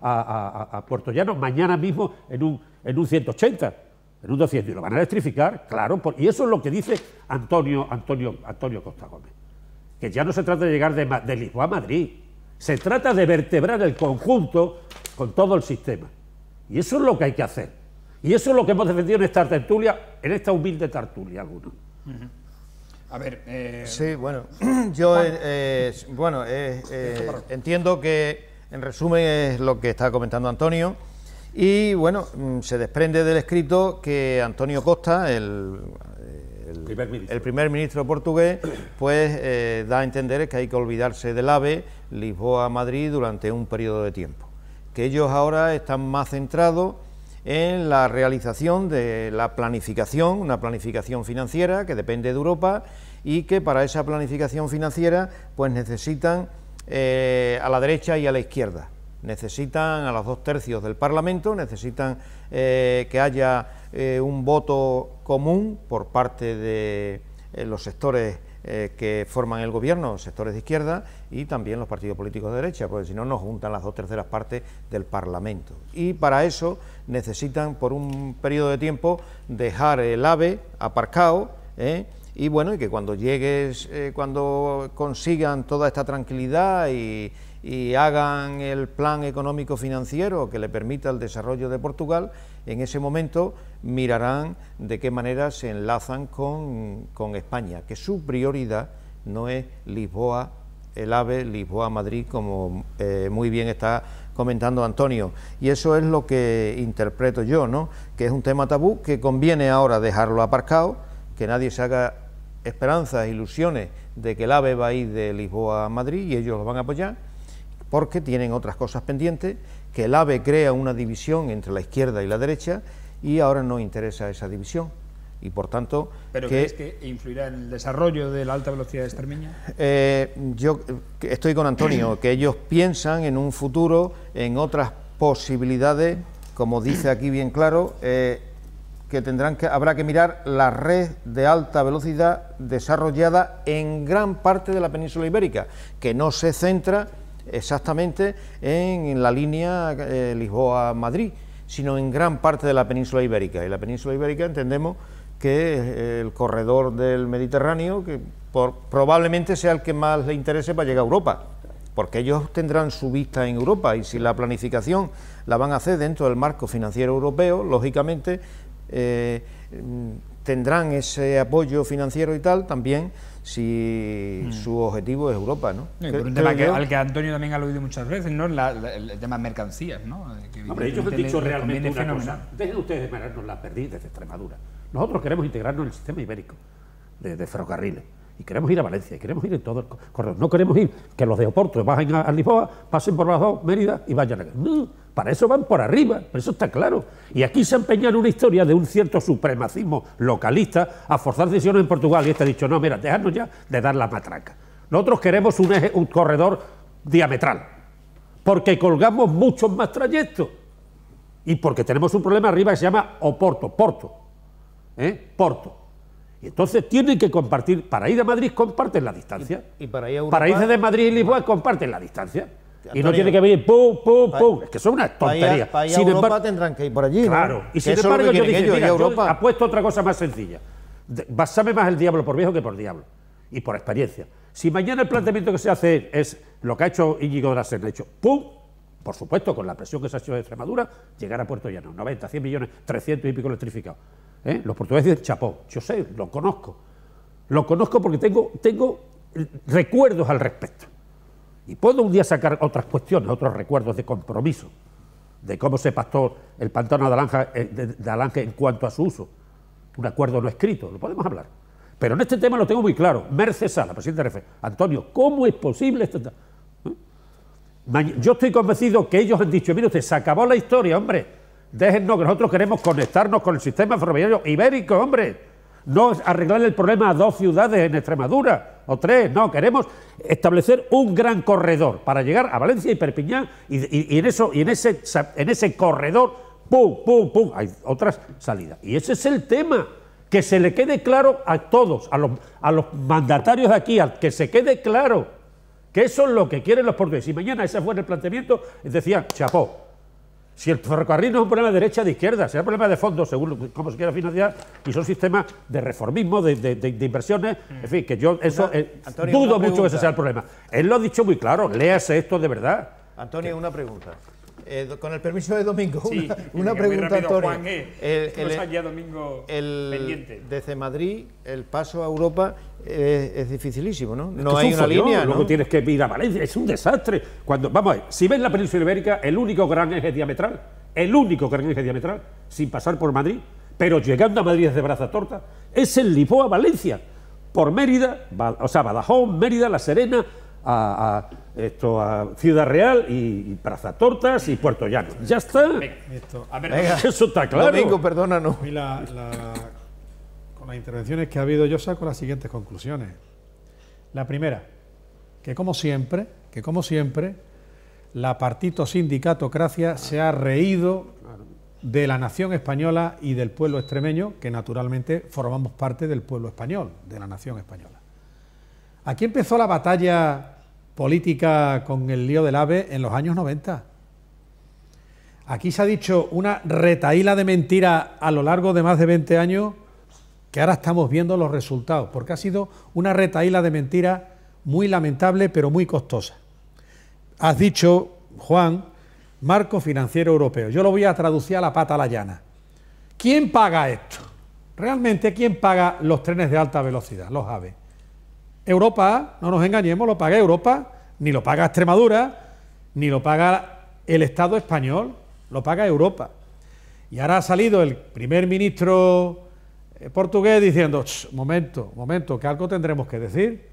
a Puerto Llano mañana mismo en un 180. En un 200, y lo van a electrificar, claro, y eso es lo que dice Antonio Costa Gómez, que ya no se trata de llegar de Lisboa a Madrid, se trata de vertebrar el conjunto con todo el sistema, y eso es lo que hay que hacer, y eso es lo que hemos defendido en esta tertulia, en esta humilde tertulia algunos. A ver, sí, bueno, yo entiendo que en resumen es lo que está comentando Antonio. Y bueno, se desprende del escrito que Antonio Costa, el primer ministro portugués, pues da a entender que hay que olvidarse del AVE Lisboa-Madrid durante un periodo de tiempo. Que ellos ahora están más centrados en la realización de la planificación, una planificación financiera que depende de Europa, y que para esa planificación financiera pues necesitan a la derecha y a la izquierda. Necesitan a los 2/3 del Parlamento, necesitan que haya un voto común por parte de los sectores que forman el gobierno, sectores de izquierda, y también los partidos políticos de derecha, porque si no nos juntan las 2/3 partes del Parlamento. Y para eso necesitan por un periodo de tiempo dejar el AVE aparcado, y bueno, y que cuando consigan toda esta tranquilidad y y hagan el plan económico financiero que le permita el desarrollo de Portugal, en ese momento mirarán de qué manera se enlazan con España, que su prioridad no es Lisboa, el AVE Lisboa-Madrid, como muy bien está comentando Antonio, y eso es lo que interpreto yo, ¿no? Que es un tema tabú que conviene ahora dejarlo aparcado, que nadie se haga esperanzas, ilusiones de que el AVE va a ir de Lisboa a Madrid y ellos lo van a apoyar, porque tienen otras cosas pendientes, que el AVE crea una división entre la izquierda y la derecha y ahora no interesa esa división. Y por tanto... ¿Pero crees que influirá en el desarrollo de la alta velocidad de Extremeña? Yo estoy con Antonio, que ellos piensan en un futuro, en otras posibilidades, como dice aquí bien claro, habrá que mirar la red de alta velocidad desarrollada en gran parte de la península ibérica, que no se centra exactamente en la línea Lisboa-Madrid, sino en gran parte de la península ibérica. Y la península ibérica entendemos que es el corredor del Mediterráneo, que probablemente sea el que más le interese para llegar a Europa, porque ellos tendrán su vista en Europa, y si la planificación la van a hacer dentro del marco financiero europeo, lógicamente tendrán ese apoyo financiero y tal también si su objetivo es Europa, ¿no? Por un tema al que Antonio también ha aludido muchas veces, ¿no? El tema de mercancías, ¿no? Hombre, ellos han dicho realmente una cosa. Dejen ustedes de mirarnos la perdiz desde Extremadura. Nosotros queremos integrarnos en el sistema ibérico de ferrocarriles, y queremos ir a Valencia, y queremos ir en todo el corredor. No queremos ir que los de Oporto bajen a Lisboa, pasen por las dos, Mérida, y vayan a... No, para eso van por arriba, eso está claro. Y aquí se ha empeñado una historia de un cierto supremacismo localista a forzar decisiones en Portugal, y este ha dicho, no, mira, dejadnos ya de dar la matraca. Nosotros queremos un corredor diametral, porque colgamos muchos más trayectos, y porque tenemos un problema arriba que se llama Porto. Y entonces tienen que compartir, para ir a Madrid comparten la distancia, y para ir a Europa, para ir de Madrid y Lisboa comparten la distancia, Antonio, y no tiene que venir pum, es que son unas tonterías. Para ir a Europa tendrán que ir por allí, claro, ¿no? Y sin embargo yo dije, mira, yo apuesto otra cosa más sencilla, basame más el diablo por viejo que por diablo, y por experiencia. Si mañana el planteamiento que se hace es lo que ha hecho Íñigo de la Serna, ha hecho pum, por supuesto, con la presión que se ha hecho de Extremadura, llegar a Puerto Llano, 90, 100 millones, 300 y pico electrificados. Los portugueses dicen chapó, yo sé, lo conozco porque tengo recuerdos al respecto. Y puedo un día sacar otras cuestiones, otros recuerdos de compromiso, de cómo se pactó el pantano de Alange en cuanto a su uso. Un acuerdo no escrito, lo podemos hablar. Pero en este tema lo tengo muy claro. Mercedes Sala, presidente de RFE. Antonio, ¿cómo es posible esto? Yo estoy convencido que ellos han dicho, mire usted, se acabó la historia, hombre. Déjennos, que nosotros queremos conectarnos con el sistema ferroviario ibérico, hombre. No arreglar el problema a 2 ciudades en Extremadura, o 3, no, queremos establecer un gran corredor para llegar a Valencia y Perpiñán, y en ese corredor, pum, hay otras salidas. Y ese es el tema, que se le quede claro a todos, a los mandatarios de aquí, que se quede claro que eso es lo que quieren los portugueses. Y mañana ese fue el planteamiento, decían, chapó. Si el ferrocarril no es un problema de derecha o de izquierda, será un problema de fondo, según cómo se quiera financiar, y son sistemas de reformismo, de inversiones, en fin, que yo eso Antonio, dudo mucho que ese sea el problema. Él lo ha dicho muy claro, léase esto de verdad. Antonio, una pregunta. Con el permiso de Domingo, sí, una pregunta, rápido, Antonio. Juan, Domingo pendiente. Desde Madrid, el paso a Europa es dificilísimo, ¿no? No hay una línea, ¿no? Luego tienes que ir a Valencia, es un desastre. Vamos a ver, si ves la península ibérica, el único gran eje diametral, sin pasar por Madrid, pero llegando a Madrid desde Brazatorta, es el Lisboa-Valencia, por Mérida, Badajoz, Mérida, La Serena, a Ciudad Real y Brazatortas y Puerto Llano. Ya está. Venga, eso está claro. Domingo, perdónanos. Con las intervenciones que ha habido, yo saco las siguientes conclusiones. La primera, que como siempre, la partito sindicatocracia se ha reído de la nación española y del pueblo extremeño, que naturalmente formamos parte del pueblo español, de la nación española. Aquí empezó la batalla política con el lío del AVE en los años 90. Aquí se ha dicho una retahíla de mentiras a lo largo de más de 20 años, que ahora estamos viendo los resultados, porque ha sido una retahíla de mentiras muy lamentable, pero muy costosa. has dicho, Juan, marco financiero europeo. Yo lo voy a traducir a la pata a la llana. ¿Quién paga esto? Realmente, ¿quién paga los trenes de alta velocidad, los AVE? Europa, no nos engañemos, lo paga Europa, ni lo paga Extremadura, ni lo paga el Estado español, lo paga Europa. Y ahora ha salido el primer ministro portugués diciendo, momento, que algo tendremos que decir.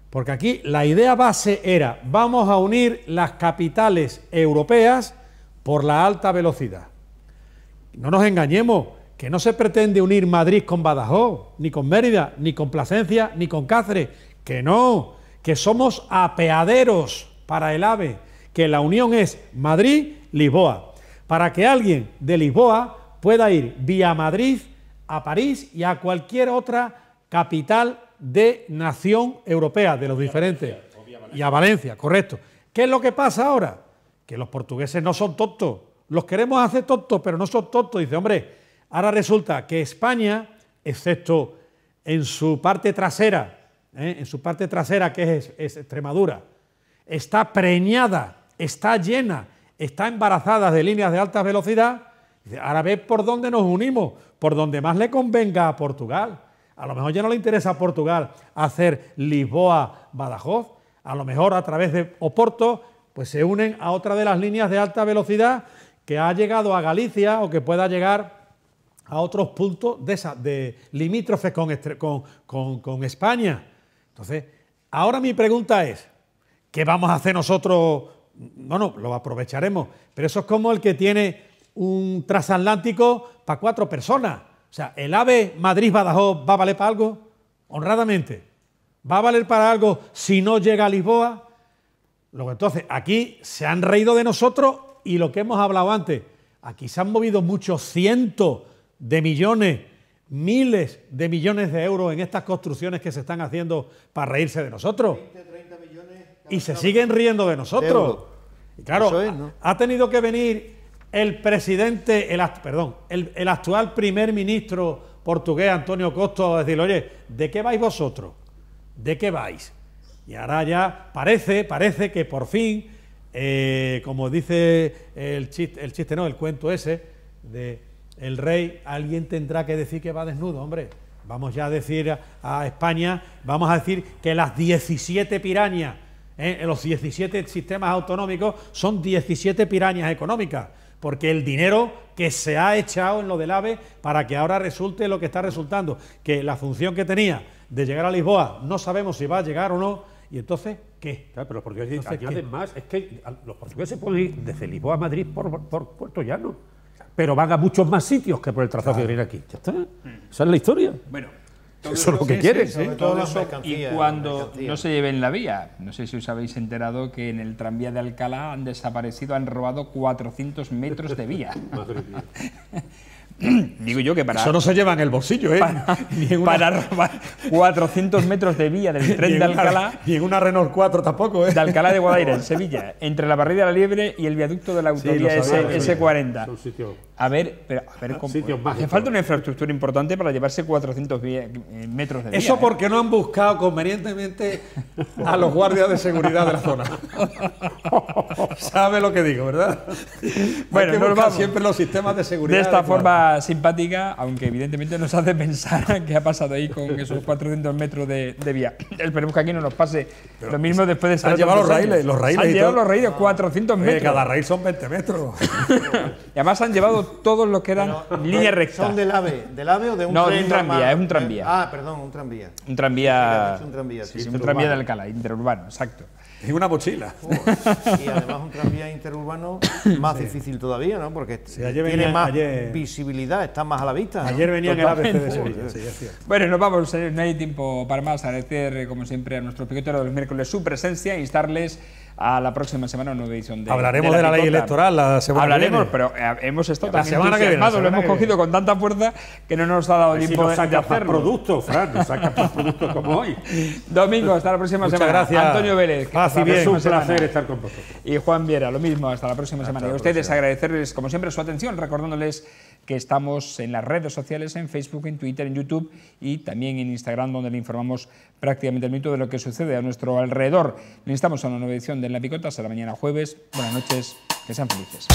Porque aquí la idea base era, vamos a unir las capitales europeas por la alta velocidad. No nos engañemos, que no se pretende unir Madrid con Badajoz, ni con Mérida, ni con Plasencia, ni con Cáceres, que no, que somos apeaderos para el AVE, que la unión es Madrid-Lisboa, para que alguien de Lisboa pueda ir vía Madrid a París y a cualquier otra capital de nación europea, de los diferentes, y a Valencia, correcto. ¿Qué es lo que pasa ahora? Que los portugueses no son tontos, los queremos hacer tontos, pero no son tontos. Dice, hombre, ahora resulta que España, excepto en su parte trasera, que es Extremadura, está preñada, está llena, está embarazada de líneas de alta velocidad. Dice, ahora ve por dónde nos unimos, por donde más le convenga a Portugal. A lo mejor ya no le interesa a Portugal hacer Lisboa-Badajoz, a lo mejor a través de Oporto, pues se unen a otra de las líneas de alta velocidad que ha llegado a Galicia o que pueda llegar a otros puntos de limítrofes con España. Entonces, ahora mi pregunta es, ¿qué vamos a hacer nosotros? Bueno, lo aprovecharemos, pero eso es como el que tiene un transatlántico para 4 personas. O sea, ¿el AVE Madrid-Badajoz va a valer para algo? Honradamente. ¿Va a valer para algo si no llega a Lisboa? Luego, entonces, aquí se han reído de nosotros y lo que hemos hablado antes, aquí se han movido muchos cientos de millones, miles de millones de euros en estas construcciones que se están haciendo para reírse de nosotros. 20, 30 millones Y se siguen riendo de nosotros. Y claro, eso es, ¿no? ha tenido que venir el presidente, el actual primer ministro portugués, António Costa, a decirle, oye, ¿de qué vais vosotros? ¿De qué vais? Y ahora ya parece que por fin, como dice el cuento ese, de el rey, alguien tendrá que decir que va desnudo, hombre. Vamos ya a decir a España, vamos a decir que las 17 pirañas, los 17 sistemas autonómicos son 17 pirañas económicas, porque el dinero que se ha echado en lo del AVE para que ahora resulte lo que está resultando, que la función que tenía de llegar a Lisboa no sabemos si va a llegar o no, y entonces, ¿qué? Claro, pero los portugueses añaden más, es que los portugueses pueden ir desde Lisboa a Madrid por Puerto Llano, pero van a muchos más sitios que por el trazado que viene aquí. Ya está, esa es la historia. Bueno, eso es lo que quieren. sobre todo las mercancías, y cuando mercancías. no se lleven la vía, no sé si os habéis enterado que en el tranvía de Alcalá han desaparecido, han robado 400 metros de vía. Madre mía. Digo yo que para... Eso no se lleva en el bolsillo, ¿eh? Para robar 400 metros de vía del tren de Alcalá... Y en una Renault 4 tampoco, ¿eh? De Alcalá de Guadaira, en Sevilla, entre la Barrilla de la Liebre y el viaducto de la autovía lo sabía, S40. Son sitios... A ver cómo... Sitios Hace mágicos. falta una infraestructura importante para llevarse 400 metros de vía. Eso porque no han buscado convenientemente a los guardias de seguridad de la zona. ¿Sabe lo que digo, verdad? Bueno, Hay que nos buscar vamos. siempre los sistemas de seguridad. De esta adecuados. forma simpática, aunque evidentemente nos hace pensar qué ha pasado ahí con esos 400 metros de vía. Esperemos que aquí no nos pase lo mismo después de Se han ser llevado tantos años. los raíles Han y llevado todo. los raíles 400 Oye, metros. cada raíl son 20 metros. Y además han llevado todos los que eran línea recta. ¿Son del AVE o de un No, de tren un tranvía, normal? es un tranvía. Ah, perdón, un tranvía. Un tranvía. Sí, un tranvía, Sí, sí, sí, un tranvía de Alcalá, interurbano, exacto. Y una mochila. Y además un tranvía interurbano más difícil todavía, ¿no? Porque ayer tiene venía- más ayer- visibilidad, está más a la vista, ¿no? Ayer venía en el ABC de Totalmente. Sevilla. Sí, es cierto. Bueno, nos vamos, no hay tiempo para más. Agradecer, como siempre, a nuestro picotero de los miércoles su presencia e instarles a la próxima semana una nueva edición de Hablaremos de la ley Picota. electoral la semana que Hablaremos, viene. pero hemos estado La tan semana que viene, la entusiasmados, lo semana hemos que cogido con tanta fuerza que no nos ha dado Si tiempo nos de sacas para hacerlo. productos, Fran, nos sacas para productos como hoy. Domingo, hasta la próxima Muchas semana. gracias. Antonio Vélez, Paz y hasta la bien. Es un próxima semana. placer estar con vosotros. Y Juan Viera, lo mismo, hasta la próxima semana. Y a ustedes agradecerles, como siempre, su atención, recordándoles que estamos en las redes sociales, en Facebook, en Twitter, en YouTube y también en Instagram, donde le informamos prácticamente el minuto de lo que sucede a nuestro alrededor. Le instamos a una nueva edición de En la Picota. Hasta la mañana jueves. Buenas noches, que sean felices.